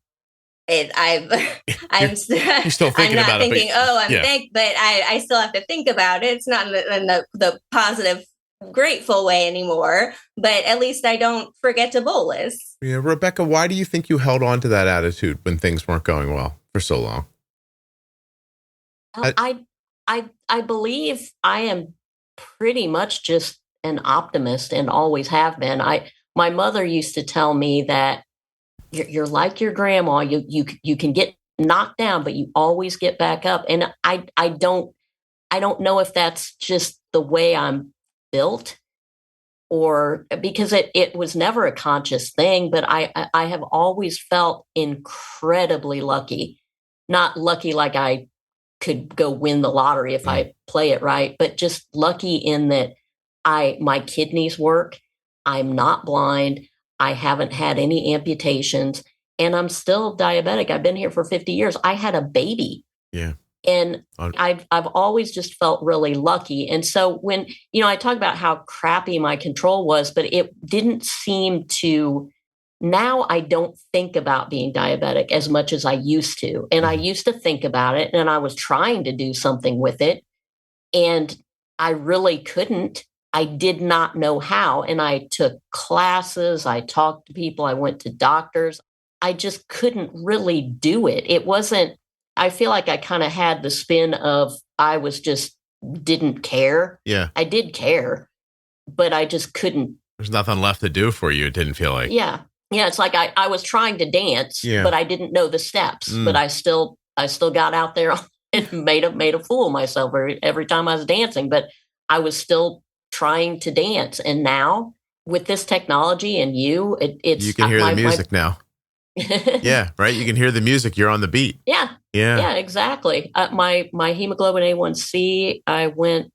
I'm still thinking I'm not about thinking, it, but I still have to think about it. It's not in the positive, grateful way anymore, but at least I don't forget to bolus. Yeah. Rebecca, why do you think you held on to that attitude when things weren't going well for so long? I believe I am pretty much just an optimist and always have been. My mother used to tell me that you're like your grandma. You can get knocked down, but you always get back up. And I don't know if that's just the way I'm built or because it was never a conscious thing, but I have always felt incredibly lucky. Not lucky like I could go win the lottery if I play it right, but just lucky in that my kidneys work. I'm not blind. I haven't had any amputations and I'm still diabetic. I've been here for 50 years. I had a baby. Yeah. And I've always just felt really lucky. And so when, I talk about how crappy my control was, but it didn't seem to. Now I don't think about being diabetic as much as I used to. And I used to think about it and I was trying to do something with it. And I really couldn't. I did not know how. And I took classes. I talked to people. I went to doctors. I just couldn't really do it. It wasn't, I feel like I kind of had the spin of I was just didn't care. Yeah. I did care, but I just couldn't. There's nothing left to do for you. It didn't feel like. Yeah. Yeah, it's like I was trying to dance, but I didn't know the steps. But I still got out there and made a fool of myself every time I was dancing. But I was still trying to dance. And now with this technology and it's you can hear the music now. Yeah, right. You can hear the music. You're on the beat. Yeah, exactly. My hemoglobin A1C, I went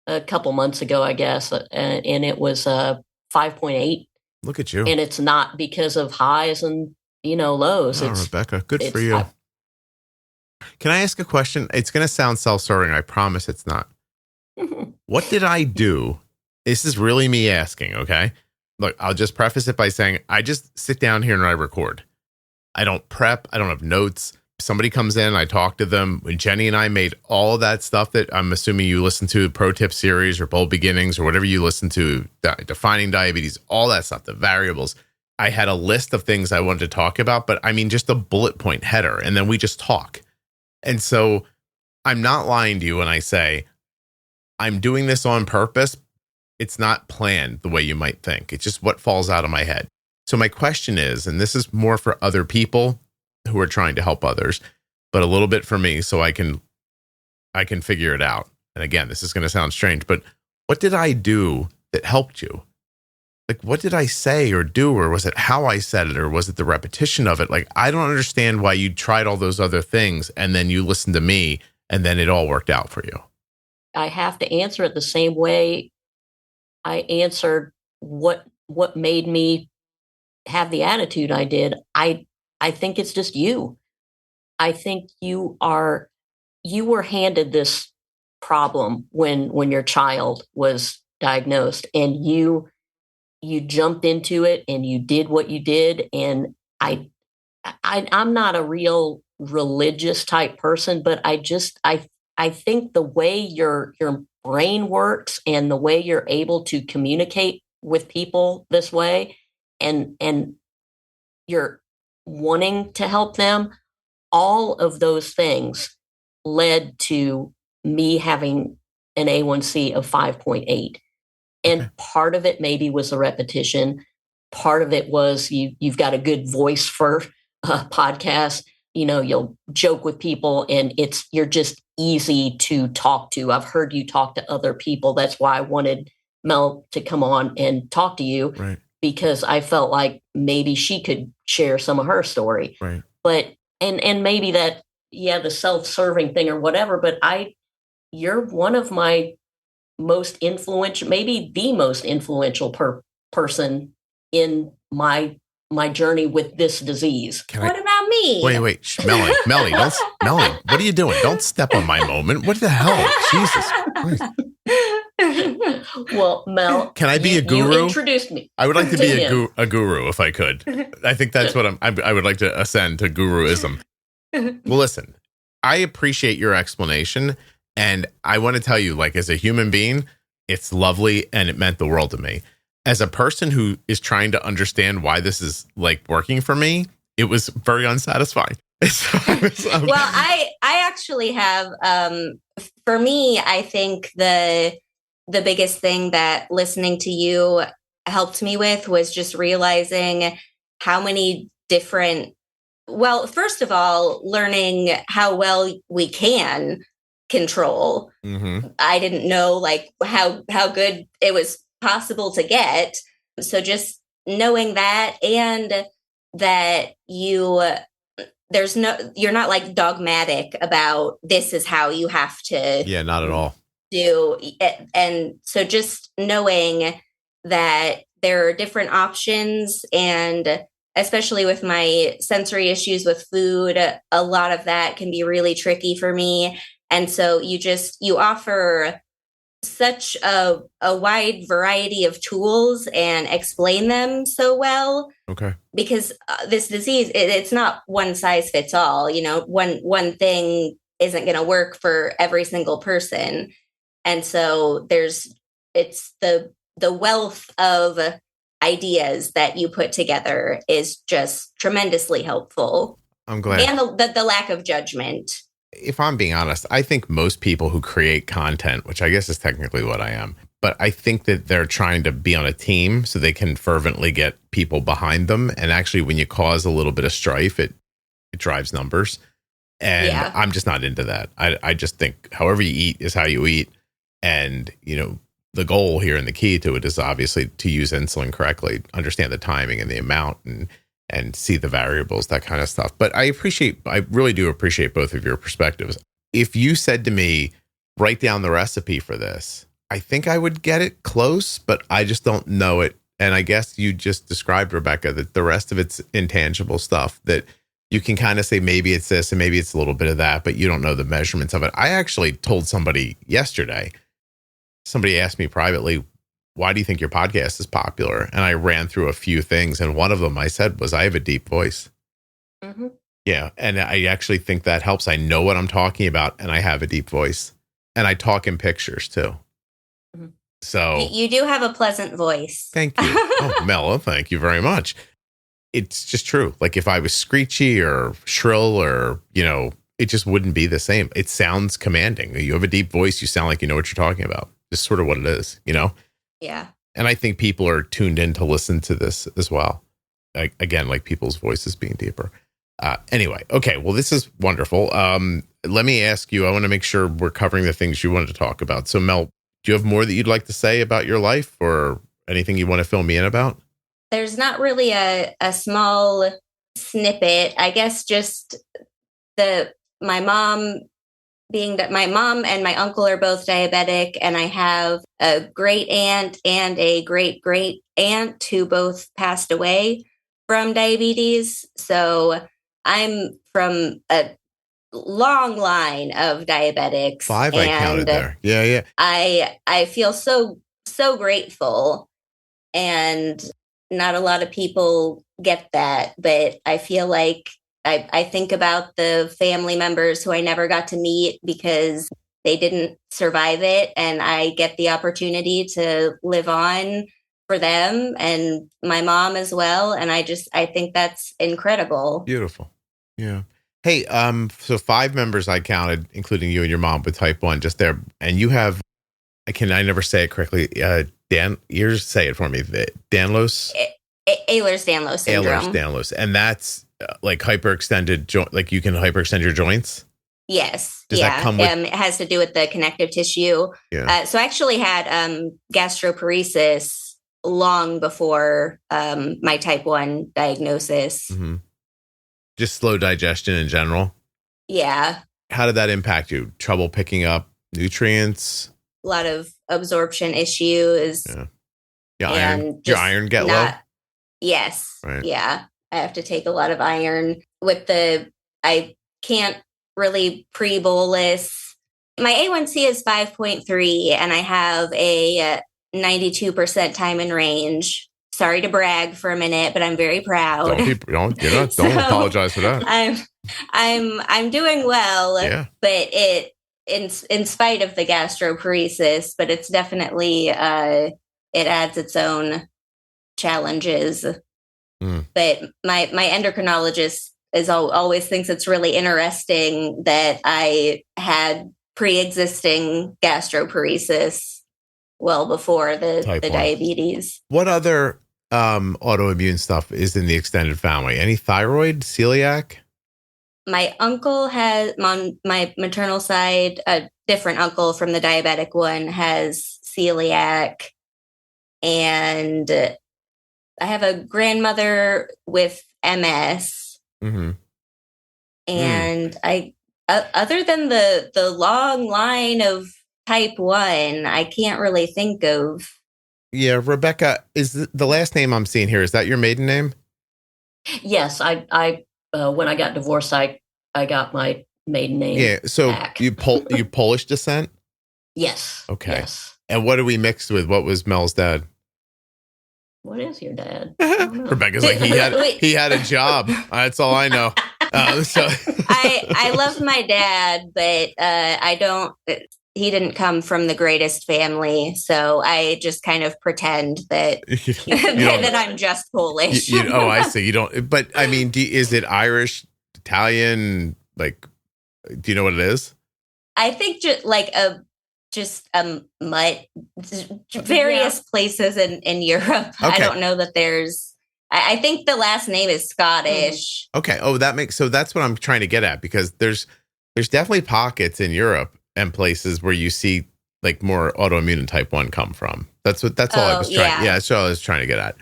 a couple months ago, I guess, and it was 5.8. Look at you. And it's not because of highs and, lows. Oh, Rebecca, good for you. Can I ask a question? It's going to sound self-serving. I promise it's not. What did I do? This is really me asking, okay? Look, I'll just preface it by saying I just sit down here and I record. I don't prep. I don't have notes. Somebody comes in, I talk to them. When Jenny and I made all that stuff that I'm assuming you listen to, Pro Tip Series or Bold Beginnings or whatever you listen to, Defining Diabetes, all that stuff, the variables. I had a list of things I wanted to talk about, but I mean, just a bullet point header, and then we just talk. And so I'm not lying to you when I say I'm doing this on purpose. It's not planned the way you might think. It's just what falls out of my head. So my question is, and this is more for other people who are trying to help others, but a little bit for me so I can figure it out. And again, this is going to sound strange, but what did I do that helped you? Like, what did I say or do? Or was it how I said it? Or was it the repetition of it? Like, I don't understand why you tried all those other things and then you listened to me and then it all worked out for you. I have to answer it the same way I answered what made me have the attitude I did. I think it's just you. I think you were handed this problem when your child was diagnosed, and you jumped into it and you did what you did. And I'm not a real religious type person, but I think the way your brain works and the way you're able to communicate with people this way, and you're wanting to help them, all of those things led to me having an A1C of 5.8. And part of it maybe was the repetition. Part of it was you've got a good voice for a podcast. You'll joke with people and you're just easy to talk to. I've heard you talk to other people. That's why I wanted Mel to come on and talk to you, right, because I felt like maybe she could share some of her story. right. But, and maybe that, the self-serving thing or whatever, but you're one of my most influential, maybe the most influential person in my journey with this disease. What about me? Wait, Melanie, Melanie, what are you doing? Don't step on my moment. What the hell? Jesus Christ. Well, Mel, can I be a guru? You introduced me. I would like to be a guru if I could. I think that's what I would like to ascend to guruism. Well, listen, I appreciate your explanation. And I want to tell you, like, as a human being, it's lovely and it meant the world to me. As a person who is trying to understand why this is like working for me, it was very unsatisfying. Well, I actually have, for me, I think the biggest thing that listening to you helped me with was just realizing how many different, well, first of all, learning how well we can control. Mm-hmm. I didn't know like how good it was possible to get. So just knowing that, and that you're not like dogmatic about this is how you have to. Yeah, not at all. Do. And so just knowing that there are different options, and especially with my sensory issues with food, a lot of that can be really tricky for me. And so you offer such a wide variety of tools and explain them so well. Okay. Because this disease, it's not one size fits all. One thing isn't going to work for every single person. And so it's the wealth of ideas that you put together is just tremendously helpful. I'm glad. And the lack of judgment. If I'm being honest, I think most people who create content, which I guess is technically what I am, but I think that they're trying to be on a team so they can fervently get people behind them. And actually, when you cause a little bit of strife, it drives numbers. And Yeah. I'm just not into that. I just think however you eat is how you eat. And, the goal here and the key to it is obviously to use insulin correctly, understand the timing and the amount, and see the variables, that kind of stuff. But I really do appreciate both of your perspectives. If you said to me, write down the recipe for this, I think I would get it close, but I just don't know it. And I guess you just described, Rebecca, that the rest of it's intangible stuff that you can kind of say, maybe it's this and maybe it's a little bit of that, but you don't know the measurements of it. I actually told somebody yesterday, somebody asked me privately, why do you think your podcast is popular? And I ran through a few things. And one of them I said was, I have a deep voice. Mm-hmm. Yeah. And I actually think that helps. I know what I'm talking about and I have a deep voice, and I talk in pictures too. Mm-hmm. So You do have a pleasant voice. thank you. Oh, Mella, thank you very much. It's just true. Like if I was screechy or shrill or, it just wouldn't be the same. It sounds commanding. You have a deep voice. You sound like you know what you're talking about. Just sort of what it is, Yeah. And I think people are tuned in to listen to this as well. Again, like people's voices being deeper. Anyway, okay. Well, this is wonderful. Let me ask you, I want to make sure we're covering the things you wanted to talk about. So Mel, do you have more that you'd like to say about your life or anything you want to fill me in about? There's not really a small snippet. I guess just my mom and my uncle are both diabetic, and I have a great aunt and a great great aunt who both passed away from diabetes. So I'm from a long line of diabetics. 5 I counted there. Yeah. I feel so grateful, and not a lot of people get that, but I feel like I think about the family members who I never got to meet because they didn't survive it, and I get the opportunity to live on for them and my mom as well. And I think that's incredible. Beautiful. Yeah. Hey, so 5 members I counted, including you and your mom with type 1 just there. And you have I never say it correctly. Dan, yours say it for me. Danlos? Ehlers-Danlos syndrome. Ehlers-Danlos. And that's like hyperextended, like you can hyperextend your joints? Yes. Does that come with- it has to do with the connective tissue. Yeah. So I actually had gastroparesis long before my type 1 diagnosis. Mm-hmm. Just slow digestion in general? Yeah. How did that impact you? Trouble picking up nutrients? A lot of absorption issues. Yeah. Your iron get low? Yes. Right. Yeah. I have to take a lot of iron I can't really pre-bolus. My A1C is 5.3 and I have a 92% time in range. Sorry to brag for a minute, but I'm very proud. Don't apologize for that. I'm doing well, but in spite of the gastroparesis, but it's definitely it adds its own challenges. But my endocrinologist always thinks it's really interesting that I had pre-existing gastroparesis well before the diabetes. What other autoimmune stuff is in the extended family? Any thyroid, celiac? My uncle has, on my maternal side, a different uncle from the diabetic one has celiac. And I have a grandmother with MS. Mm-hmm. And I, other than the long line of type 1, I can't really think of. Yeah, Rebecca, is the last name I'm seeing here, is that your maiden name? Yes, I when I got divorced, I got my maiden name. Yeah, so back. you Polish descent? Yes. Okay. Yes. And what are we mixed with? What was Mel's dad? What is your dad? Rebecca's like, he had a job. That's all I know. So I love my dad, but I don't. He didn't come from the greatest family, so I just kind of pretend that that I'm just Polish. I see. You don't. But I mean, is it Irish, Italian? Like, do you know what it is? I think just mutt, various places in Europe. Okay. I don't know that there's. I think the last name is Scottish. Okay. Oh, that's what I'm trying to get at, because there's definitely pockets in Europe and places where you see like more autoimmune and type 1 come from. That's all I was trying. Yeah, that's all I was trying to get at.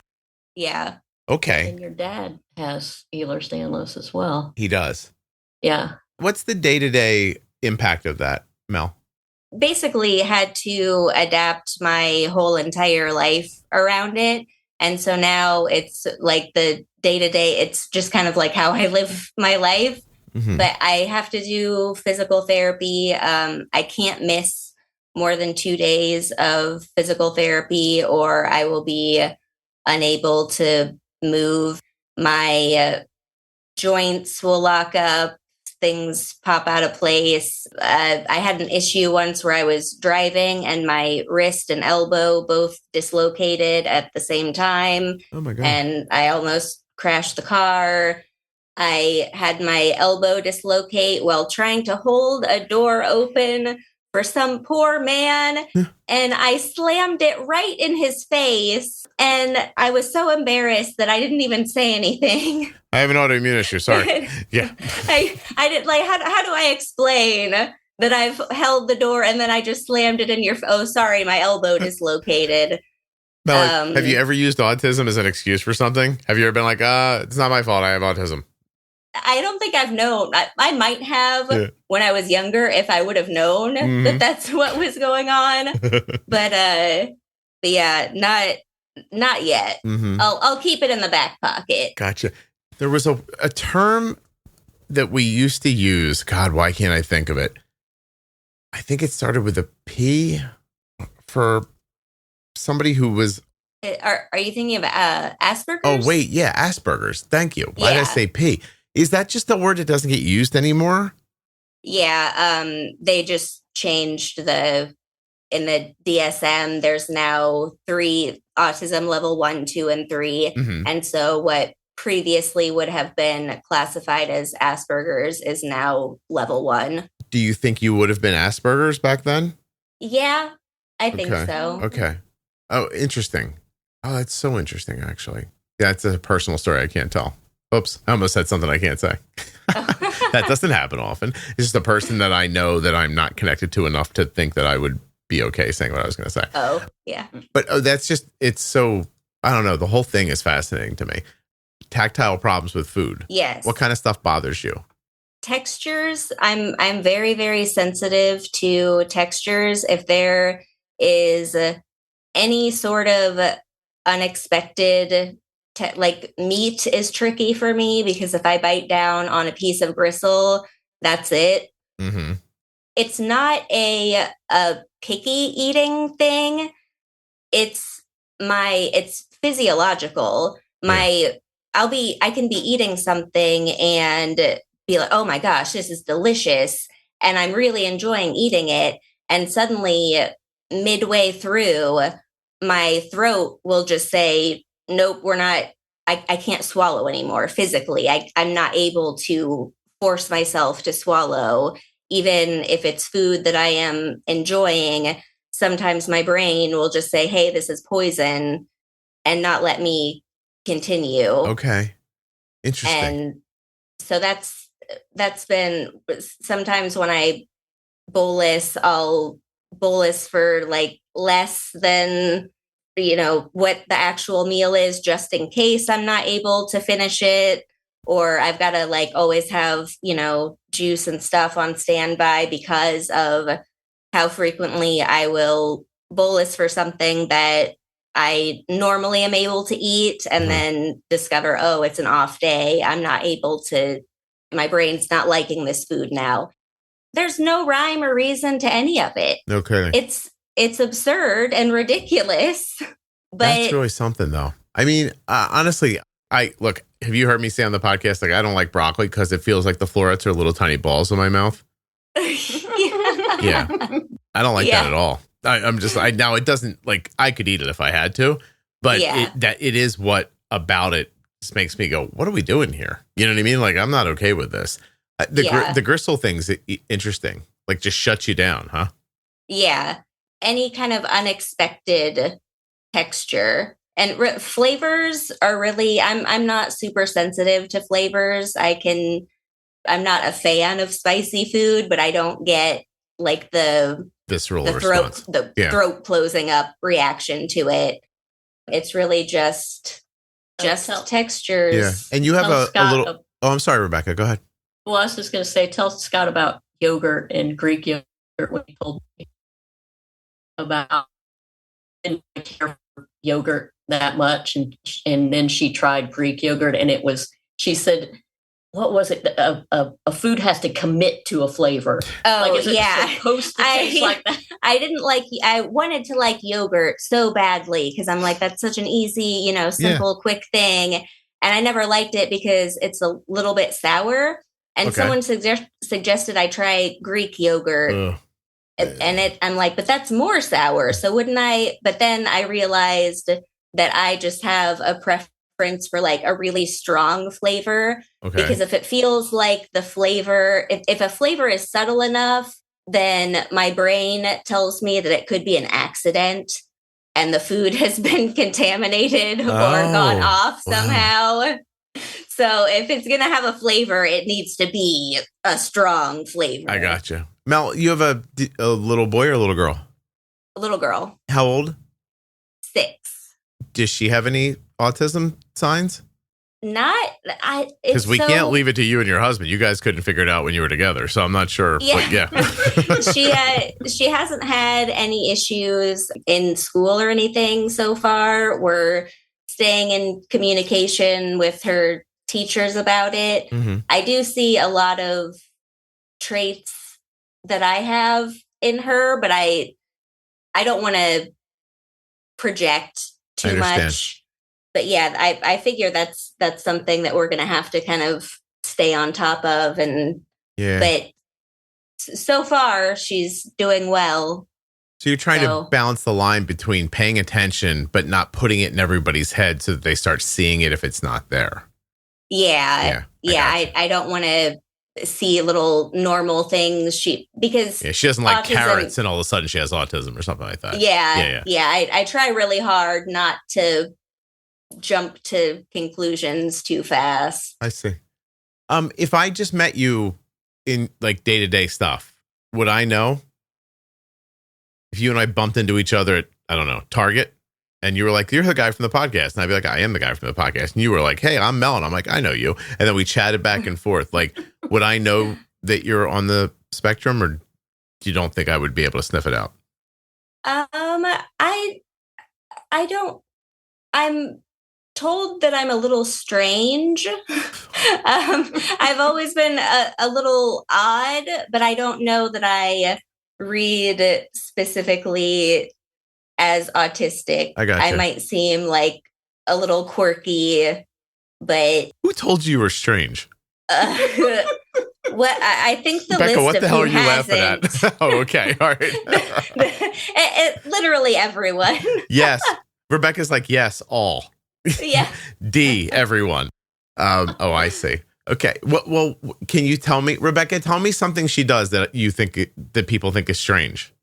Yeah. Okay. And your dad has Ehlers-Danlos as well. He does. Yeah. What's the day-to-day impact of that, Mel? Basically had to adapt my whole entire life around it. And so now it's like the day-to-day, it's just kind of like how I live my life. Mm-hmm. But I have to do physical therapy. I can't miss more than 2 days of physical therapy, or I will be unable to move. My joints will lock up. Things pop out of place. I had an issue once where I was driving and my wrist and elbow both dislocated at the same time. Oh my God. And I almost crashed the car. I had my elbow dislocate while trying to hold a door open for some poor man. And I slammed it right in his face. And I was so embarrassed that I didn't even say anything. I have an autoimmune issue. Sorry. Yeah. I did how do I explain that I've held the door and then I just slammed it in your, sorry, my elbow dislocated. Mel, have you ever used autism as an excuse for something? Have you ever been like, it's not my fault, I have autism? I don't think I've known. I might have when I was younger, if I would have known that that's what was going on. but yeah, not yet. Mm-hmm. I'll keep it in the back pocket. Gotcha. There was a term that we used to use. God, why can't I think of it? I think it started with a P for somebody who was. Are you thinking of Asperger's? Oh, wait. Yeah. Asperger's. Thank you. Why did I say P? Is that just a word that doesn't get used anymore? Yeah. They just changed in the DSM, there's now 3 autism level 1, 2, and 3. Mm-hmm. And so what previously would have been classified as Asperger's is now level 1. Do you think you would have been Asperger's back then? Yeah, I think so. Okay. Oh, interesting. Oh, that's so interesting, actually. Yeah, it's a personal story I can't tell. Oops, I almost said something I can't say. That doesn't happen often. It's just a person that I know that I'm not connected to enough to think that I would be okay saying what I was going to say. Oh, yeah. But that's just, it's so, I don't know. The whole thing is fascinating to me. Tactile problems with food. Yes. What kind of stuff bothers you? Textures. I'm very, very sensitive to textures. If there is any sort of unexpected, like meat is tricky for me because if I bite down on a piece of gristle, that's it. Mm-hmm. It's not a picky eating thing. It's physiological. I can be eating something and be like, oh my gosh, this is delicious. And I'm really enjoying eating it. And suddenly midway through, my throat will just say, nope, we're not, I can't swallow anymore physically. I'm not able to force myself to swallow, even if it's food that I am enjoying. Sometimes my brain will just say, hey, this is poison, and not let me continue. Okay. Interesting. And so that's been, sometimes when I bolus, I'll bolus for like less than, what the actual meal is, just in case I'm not able to finish it. Or I've got to like always have, juice and stuff on standby because of how frequently I will bolus for something that I normally am able to eat and then discover, oh, it's an off day. I'm not able to, my brain's not liking this food now. There's no rhyme or reason to any of it. No kidding. It's absurd and ridiculous. But that's really something, though. I mean, honestly, have you heard me say on the podcast, like, I don't like broccoli because it feels like the florets are little tiny balls in my mouth. Yeah. I don't like that at all. Now it doesn't, like, I could eat it if I had to, but it is what about it just makes me go, what are we doing here? You know what I mean? Like, I'm not okay with this. The gristle thing's interesting. Like, just shuts you down, huh? Yeah. Any kind of unexpected texture and flavors are really, I'm not super sensitive to flavors. I'm not a fan of spicy food, but I don't get like the visceral response, throat closing up reaction to it. It's really just textures. Yeah. And you have a little, I'm sorry, Rebecca, go ahead. Well, I was just going to say, tell Scott about yogurt and Greek yogurt when he told me about I didn't care for yogurt that much. And then she tried Greek yogurt and she said, what was it? A food has to commit to a flavor. Oh, like, is it supposed to taste like that? I wanted to like yogurt so badly because I'm like, that's such an easy, simple, quick thing. And I never liked it because it's a little bit sour. And someone suggested I try Greek yogurt. And I'm like, but that's more sour. So wouldn't I? But then I realized that I just have a preference for like a really strong flavor. Okay. Because if it feels like the flavor, if a flavor is subtle enough, then my brain tells me that it could be an accident and the food has been contaminated or gone off somehow. Wow. So if it's going to have a flavor, it needs to be a strong flavor. I gotcha. Mel, you have a little boy or a little girl? A little girl. How old? 6. Does she have any autism signs? Because we can't leave it to you and your husband. You guys couldn't figure it out when you were together, so I'm not sure. Yeah. She hasn't had any issues in school or anything so far. We're staying in communication with her teachers about it. Mm-hmm. I do see a lot of traits that I have in her, but I don't want to project too much. But yeah, I figure that's something that we're going to have to kind of stay on top of. But so far she's doing well. So you're trying to balance the line between paying attention, but not putting it in everybody's head so that they start seeing it if it's not there. Yeah. I don't want to see little normal things. Because she doesn't like autism, carrots and all of a sudden she has autism or something like that. Yeah. I try really hard not to jump to conclusions too fast. I see. If I just met you in like day-to-day stuff, would I know? If you and I bumped into each other at, I don't know, Target, and you were like, you're the guy from the podcast. And I'd be like, I am the guy from the podcast. And you were like, hey, I'm Mel. And I'm like, I know you. And then we chatted back and forth. Like, would I know that you're on the spectrum, or you don't think I would be able to sniff it out? I don't. I'm told that I'm a little strange. I've always been a little odd, but I don't know that I read specifically as autistic. I might seem like a little quirky, but who told you were strange? What I think the Becca, list what of the hell who are you laughing at? Oh, okay, all right. Literally everyone. Yes, Rebecca's like, yes, all. Yeah. D, everyone. Oh, I see. Okay. Well, can you tell me, Rebecca? Tell me something she does that you think that people think is strange.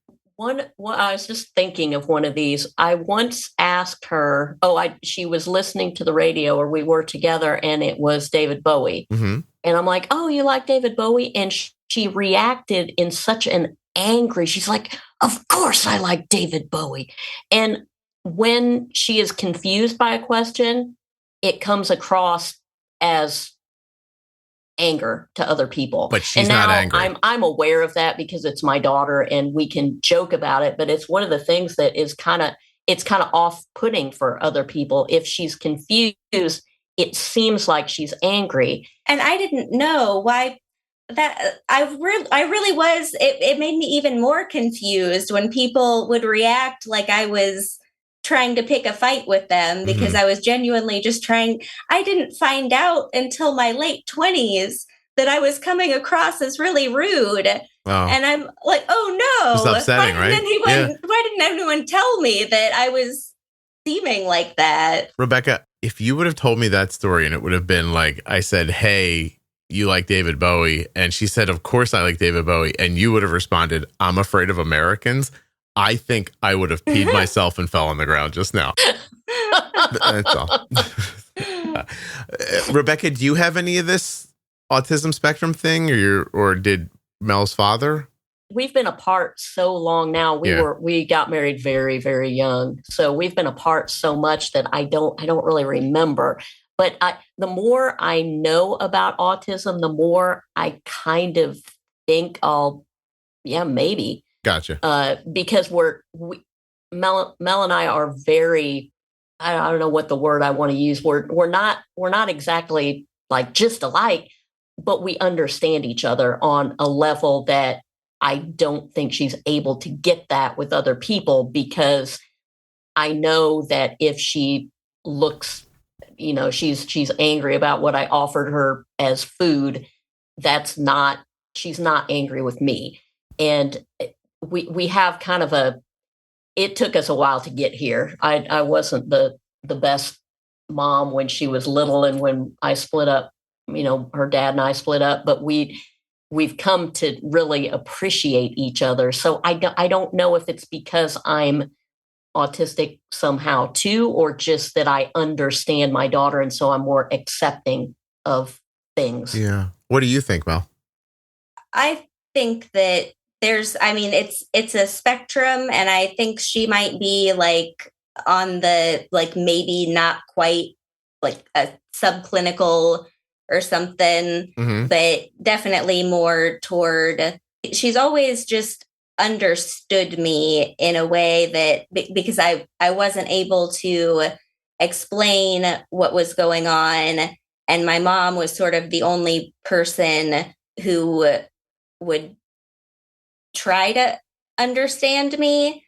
I was just thinking of one of these. I once asked her. She was listening to the radio, or we were together, and it was David Bowie. Mm-hmm. And I'm like, "Oh, you like David Bowie?" And she reacted in such an angry. She's like, "Of course I like David Bowie." And when she is confused by a question, it comes across as anger to other people. But she's not angry. I'm aware of that because it's my daughter and we can joke about it, but it's one of the things that is kind of off-putting for other people. If she's confused, it seems like she's angry. And I didn't know why that I really was. It made me even more confused when people would react like I was trying to pick a fight with them, because I was genuinely just trying. I didn't find out until my late 20s that I was coming across as really rude. Wow. And I'm like, oh no. It's upsetting, right? Why didn't anyone tell me that I was seeming like that? Rebecca, if you would have told me that story and it would have been like, I said, hey, you like David Bowie? And she said, of course I like David Bowie. And you would have responded, I'm afraid of Americans. I think I would have peed myself and fell on the ground just now. That's all. Rebecca, do you have any of this autism spectrum thing, or did Mel's father? We've been apart so long now. We got married very, very young. So we've been apart so much that I don't really remember. But the more I know about autism, the more I kind of think maybe. Gotcha. Because Mel and I are very, I don't know what the word I want to use. We're not exactly like just alike, but we understand each other on a level that I don't think she's able to get that with other people, because I know that if she looks, she's angry about what I offered her as food, she's not angry with me. And we have kind of it took us a while to get here. I wasn't the best mom when she was little, and when I split up, her dad and I split up, but we've come to really appreciate each other. So I don't know if it's because I'm autistic somehow too, or just that I understand my daughter, and so I'm more accepting of things. Yeah. What do you think, Mel? I think that it's a spectrum, and I think she might be like on the, like, maybe not quite like a subclinical or something, but definitely more toward, she's always just understood me in a way that, because I wasn't able to explain what was going on, and my mom was sort of the only person who would try to understand me.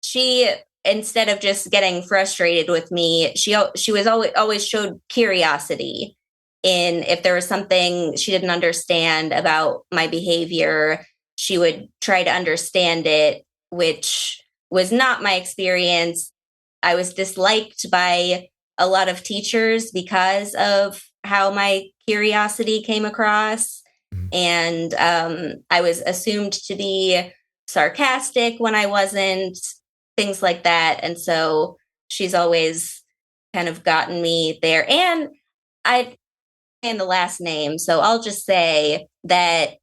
She, instead of just getting frustrated with me, she was always showed curiosity in, if there was something she didn't understand about my behavior, she would try to understand it, which was not my experience. I was disliked by a lot of teachers because of how my curiosity came across. And I was assumed to be sarcastic when I wasn't, things like that. And so she's always kind of gotten me there. And the last name. So I'll just say that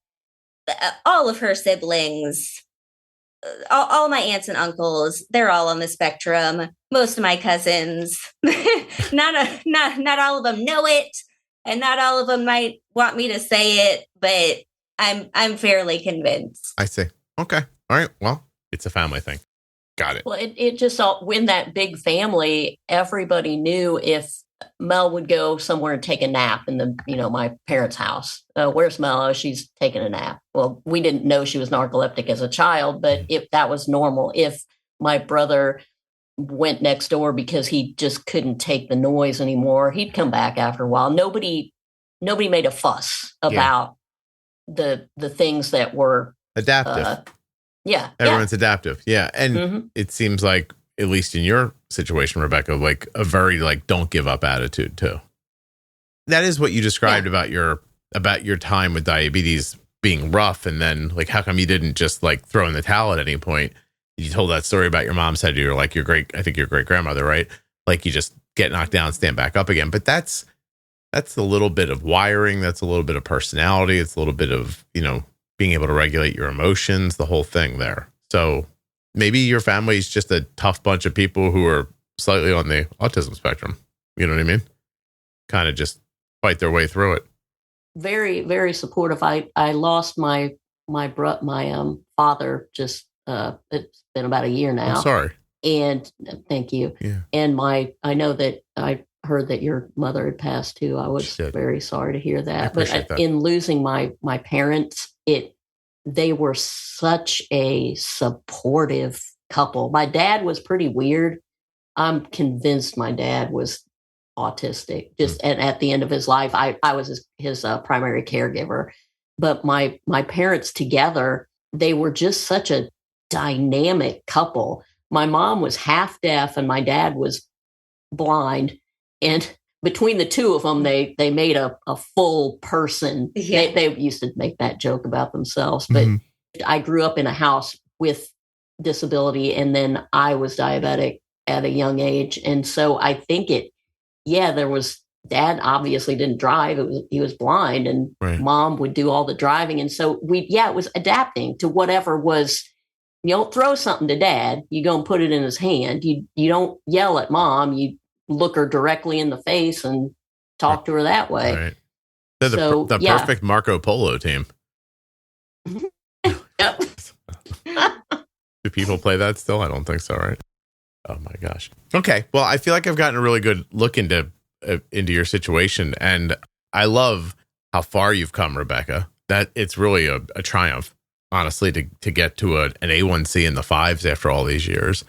all of her siblings, all my aunts and uncles, they're all on the spectrum. Most of my cousins, not all of them know it, and not all of them might want me to say it, but I'm fairly convinced. I see. Okay. All right. Well, it's a family thing. Got it. Well, it just all, when that big family, everybody knew if Mel would go somewhere and take a nap in my parents' house. Where's Mel? Oh, she's taking a nap. Well, we didn't know she was narcoleptic as a child, but if that was normal, if my brother went next door because he just couldn't take the noise anymore, he'd come back after a while. Nobody made a fuss about the things that were adaptive. Everyone's adaptive. Yeah. And it seems like, at least in your situation, Rebecca, like a very don't give up attitude too. That is what you described about your time with diabetes being rough. And then how come you didn't just throw in the towel at any point? You told that story about your mom said to you, I think your great grandmother, right? You just get knocked down, stand back up again. But that's a little bit of wiring. That's a little bit of personality. It's a little bit of, being able to regulate your emotions, the whole thing there. So maybe your family is just a tough bunch of people who are slightly on the autism spectrum. You know what I mean? Kind of just fight their way through it. Very, very supportive. I lost my father just, it's been about a year now. I'm sorry. And thank you. Yeah. And I know that I heard that your mother had passed too. I was very sorry to hear that. But in losing my parents, they were such a supportive couple. My dad was pretty weird. I'm convinced my dad was autistic. And at the end of his life, I was his primary caregiver. But my parents together, they were just such a dynamic couple. My mom was half deaf and my dad was blind. And between the two of them, they made a full person. Yeah. They used to make that joke about themselves. But I grew up in a house with disability, and then I was diabetic at a young age. And so I think there was, dad obviously didn't drive. He was blind, and mom would do all the driving. And so it was adapting to whatever was, you don't throw something to dad, you go and put it in his hand. You don't yell at mom, you look her directly in the face and talk to her that way. Right. So the perfect Marco Polo team. Yep. Do people play that still? I don't think so, right? Oh my gosh. Okay. Well, I feel like I've gotten a really good look into your situation, and I love how far you've come, Rebecca. That it's really a triumph, honestly, to get to an A1C in the 5s after all these years.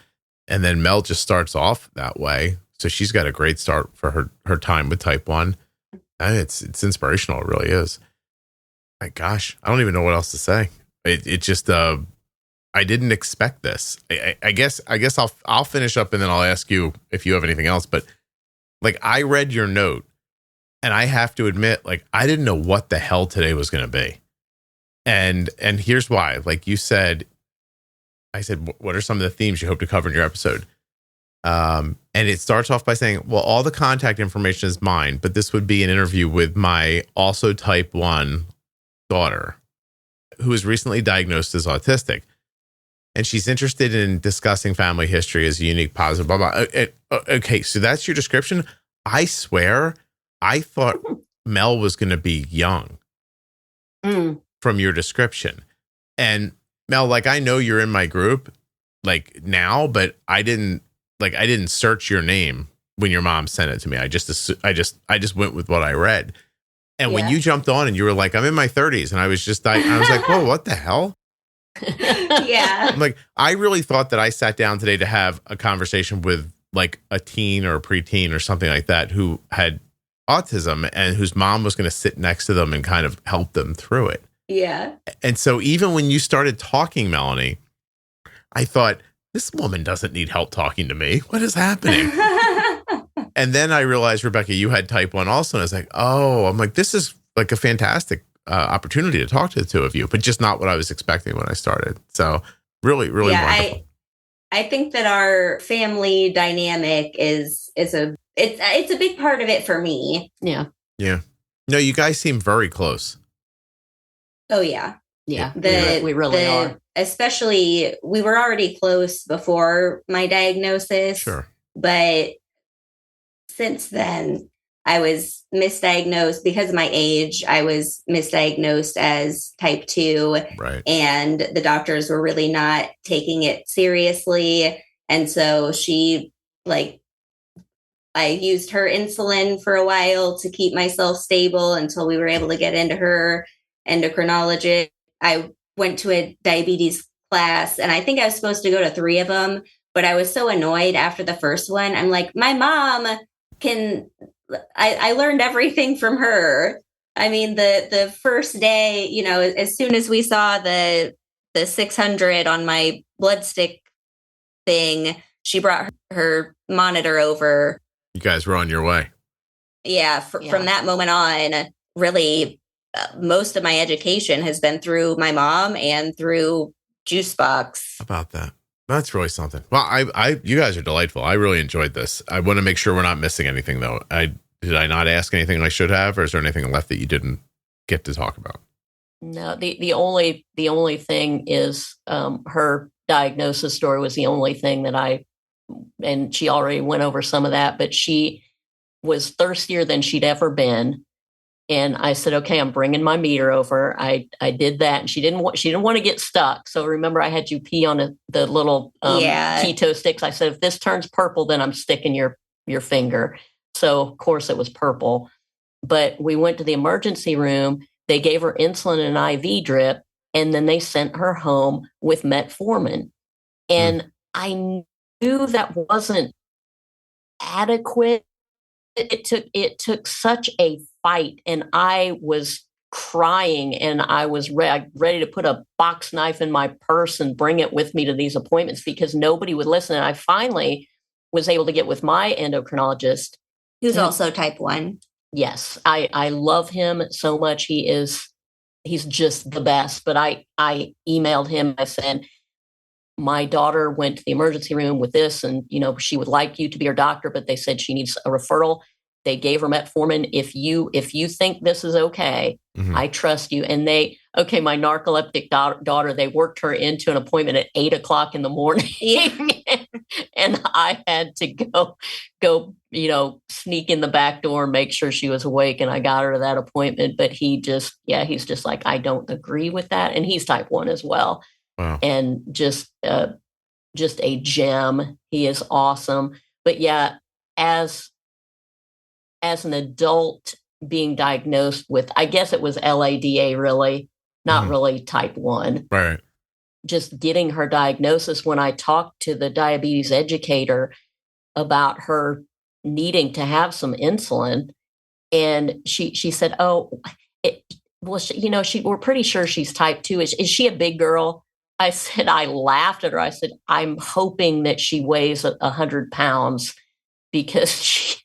And then Mel just starts off that way. So she's got a great start for her time with type 1. And it's inspirational. It really is. My gosh, I don't even know what else to say. It just, I didn't expect this. I guess I'll finish up and then I'll ask you if you have anything else. But I read your note, and I have to admit, I didn't know what the hell today was going to be. And here's why. You said, I said, what are some of the themes you hope to cover in your episode? And it starts off by saying, well, all the contact information is mine, but this would be an interview with my also type 1 daughter, who was recently diagnosed as autistic. And she's interested in discussing family history as a unique positive, blah, blah. Okay, so that's your description. I swear, I thought Mel was going to be young from your description. And Mel, I know you're in my group now, but I didn't search your name when your mom sent it to me. I just went with what I read. And when you jumped on and you were like, I'm in my 30s, and I was like, whoa, what the hell? Yeah. I'm I really thought that I sat down today to have a conversation with a teen or a preteen or something like that who had autism and whose mom was going to sit next to them and kind of help them through it. Yeah. And so even when you started talking, Melanie, I thought, this woman doesn't need help talking to me. What is happening? And then I realized, Rebecca, you had type 1 also. And I was like, oh, I'm like, this is a fantastic opportunity to talk to the two of you, but just not what I was expecting when I started. So really, really wonderful. I think that our family dynamic it's a big part of it for me. Yeah. Yeah. No, you guys seem very close. Oh yeah. Yeah. We really are. Especially, we were already close before my diagnosis. Sure. But since then, I was misdiagnosed because of my age. I was misdiagnosed as type 2. Right. And the doctors were really not taking it seriously. And so I used her insulin for a while to keep myself stable until we were able to get into her endocrinologist. I went to a diabetes class, and I think I was supposed to go to 3 of them, but I was so annoyed after the first one. I'm like, my mom I learned everything from her. I mean, the first day, as soon as we saw the 600 on my blood stick thing, she brought her monitor over. You guys were on your way. Yeah. From that moment on, really, most of my education has been through my mom and through Juicebox. How about that? That's really something. Well, you guys are delightful. I really enjoyed this. I want to make sure we're not missing anything, though. Did I not ask anything I should have, or is there anything left that you didn't get to talk about? No, the only thing is her diagnosis story was the only thing that and she already went over some of that, but she was thirstier than she'd ever been. And I said, okay, I'm bringing my meter over. I did that. And she didn't want to get stuck. So remember, I had you pee on the little keto sticks. I said, if this turns purple, then I'm sticking your finger. So of course it was purple, but we went to the emergency room. They gave her insulin and an IV drip, and then they sent her home with metformin. And I knew that wasn't adequate. It took such a fight, and I was crying, and I was ready to put a box knife in my purse and bring it with me to these appointments because nobody would listen. And I finally was able to get with my endocrinologist, who's also type 1. Yes, I love him so much. He's just the best. But I emailed him. I said, my daughter went to the emergency room with this, and she would like you to be her doctor, but they said she needs a referral. They gave her metformin. If you think this is okay, I trust you. And my narcoleptic daughter, they worked her into an appointment at 8:00 in the morning. And I had to go, sneak in the back door and make sure she was awake. And I got her to that appointment. But he's just like, I don't agree with that. And he's type 1 as well. Wow. And just a gem. He is awesome. But yeah, as an adult being diagnosed with, I guess it was LADA, really, not really type 1. Right. Just getting her diagnosis, when I talked to the diabetes educator about her needing to have some insulin, and she said, we're pretty sure she's type 2. Is she a big girl? I said, I laughed at her. I said, I'm hoping that she weighs 100 pounds because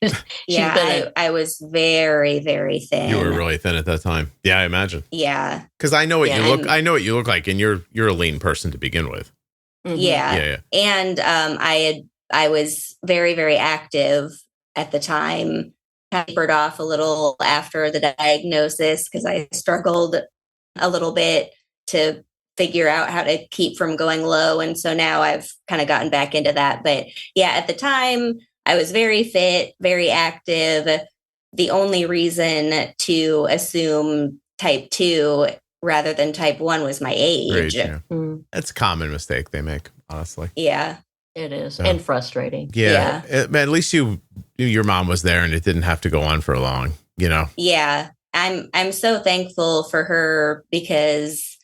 I was very, very thin. You were really thin at that time. Yeah, I imagine. Yeah. Because I know what you look. I know what you look like, and you're a lean person to begin with. Mm-hmm. Yeah. And I was very, very active at the time. Tapered off a little after the diagnosis because I struggled a little bit to figure out how to keep from going low. And so now I've kind of gotten back into that. But yeah, at the time I was very fit, very active. The only reason to assume type 2 rather than type 1 was my age. Yeah. That's a common mistake they make, honestly. Yeah. It is. So, and frustrating. Yeah. At least your mom was there and it didn't have to go on for long, Yeah. I'm so thankful for her because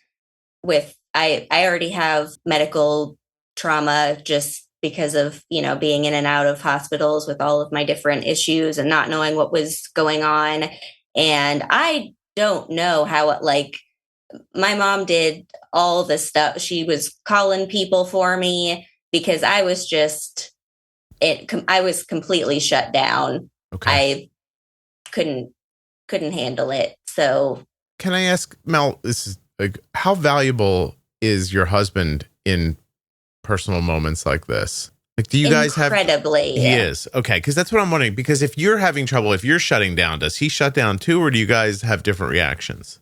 I already have medical trauma just because of, being in and out of hospitals with all of my different issues and not knowing what was going on. And I don't know how my mom did all the stuff. She was calling people for me because I was I was completely shut down. Okay. I couldn't handle it. So Can I ask, Mel, this is like, how valuable is your husband in personal moments like this? Like, do you guys have... Incredibly. He is. Okay, because that's what I'm wondering. Because if you're having trouble, if you're shutting down, does he shut down too, or do you guys have different reactions?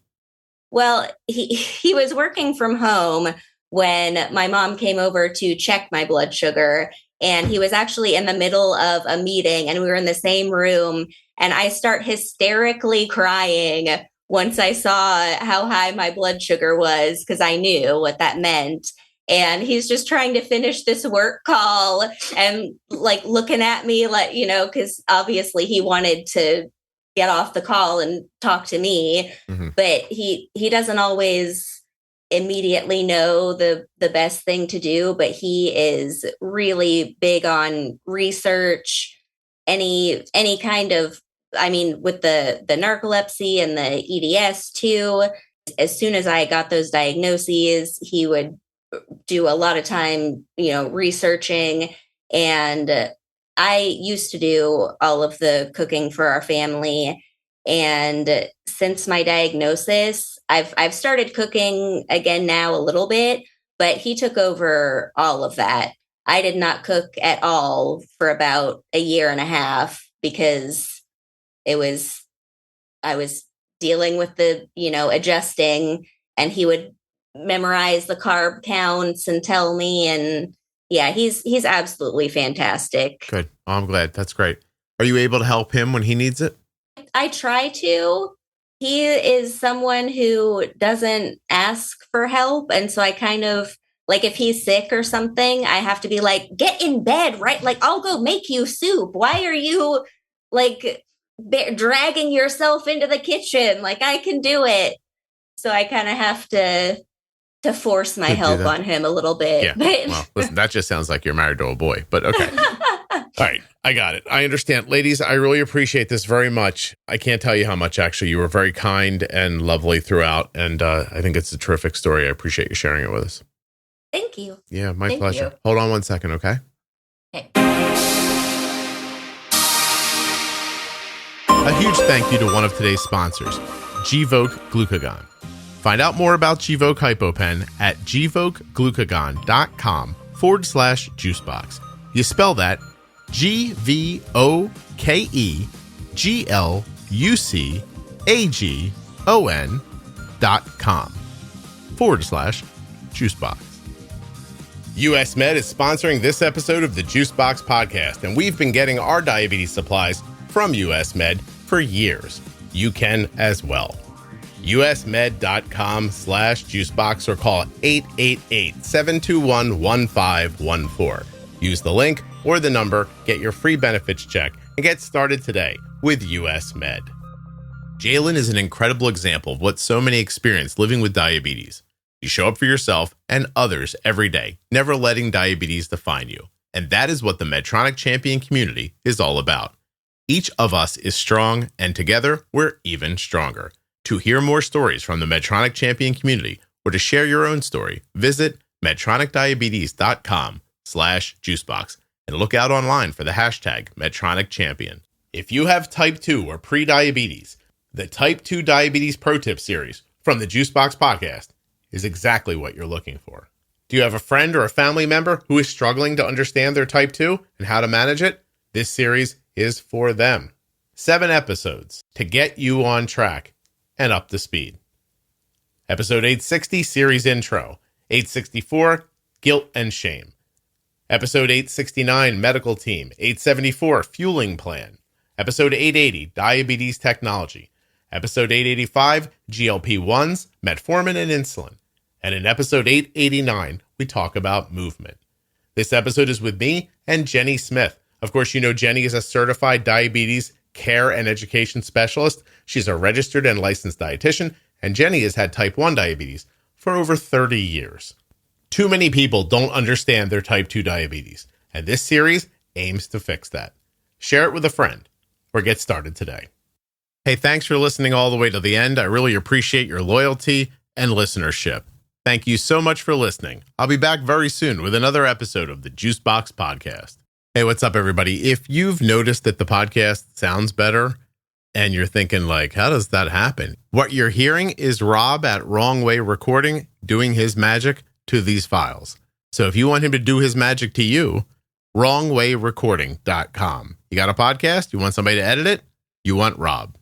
Well, he was working from home when my mom came over to check my blood sugar. And he was actually in the middle of a meeting and we were in the same room. And I start hysterically crying once I saw how high my blood sugar was, because I knew what that meant. And he's just trying to finish this work call and like looking at me like, because obviously he wanted to get off the call and talk to me. Mm-hmm. But he doesn't always immediately know the best thing to do, but he is really big on research, any kind of, with the narcolepsy and the EDS too. As soon as I got those diagnoses, he would do a lot of time, researching. And I used to do all of the cooking for our family. And since my diagnosis, I've started cooking again now a little bit, but he took over all of that. I did not cook at all for about a year and a half because I was dealing with the, adjusting, and he would memorize the carb counts and tell me. And yeah, he's absolutely fantastic. Good. Oh, I'm glad. That's great. Are you able to help him when he needs it? I try to. He is someone who doesn't ask for help. And so I kind of, like, if he's sick or something, I have to be like, get in bed, right? Like, I'll go make you soup. Why are you, like, dragging yourself into the kitchen? Like, I can do it. So I kind of have to force my help on him a little bit. Yeah. Well, listen, that just sounds like you're married to a boy, but okay. All right. I got it. I understand. Ladies, I really appreciate this very much. I can't tell you how much, actually. You were very kind and lovely throughout. And I think it's a terrific story. I appreciate you sharing it with us. Thank you. Yeah, my pleasure. You. Hold on one second, okay? Okay. A huge thank you to one of today's sponsors, Gvoke Glucagon. Find out more about Gvoke HypoPen at gvokeglucagon.com/juicebox. You spell that GVOKEGLUCAGON.com/juicebox. US Med is sponsoring this episode of the Juicebox Podcast, and we've been getting our diabetes supplies from US Med for years. You can as well. usmed.com/juicebox or call 888-721-1514. Use the link or the number, get your free benefits check, and get started today with US Med. Jalen is an incredible example of what so many experience living with diabetes. You show up for yourself and others every day, never letting diabetes define you. And that is what the Medtronic Champion community is all about. Each of us is strong, and together we're even stronger. To hear more stories from the Medtronic Champion community or to share your own story, visit medtronicdiabetes.com/juicebox and look out online for the hashtag Medtronic Champion. If you have type 2 or pre-diabetes, the Type 2 Diabetes Pro Tip series from the Juicebox Podcast is exactly what you're looking for. Do you have a friend or a family member who is struggling to understand their type 2 and how to manage it? This series is for them. 7 episodes to get you on track and up to speed. Episode 860, Series Intro. 864, Guilt and Shame. Episode 869, Medical Team. 874, Fueling Plan. Episode 880, Diabetes Technology. Episode 885, GLP-1s, metformin, and insulin. And in episode 889, we talk about movement. This episode is with me and Jenny Smith. Of course, you know Jenny is a certified diabetes care and education specialist. She's a registered and licensed dietitian, and Jenny has had type 1 diabetes for over 30 years. Too many people don't understand their type 2 diabetes, and this series aims to fix that. Share it with a friend or get started today. Hey, thanks for listening all the way to the end. I really appreciate your loyalty and listenership. Thank you so much for listening. I'll be back very soon with another episode of the Juicebox Podcast. Hey, what's up, everybody? If you've noticed that the podcast sounds better and you're thinking, like, how does that happen? What you're hearing is Rob at Wrong Way Recording doing his magic to these files. So if you want him to do his magic to you, wrongwayrecording.com. You got a podcast? You want somebody to edit it? You want Rob.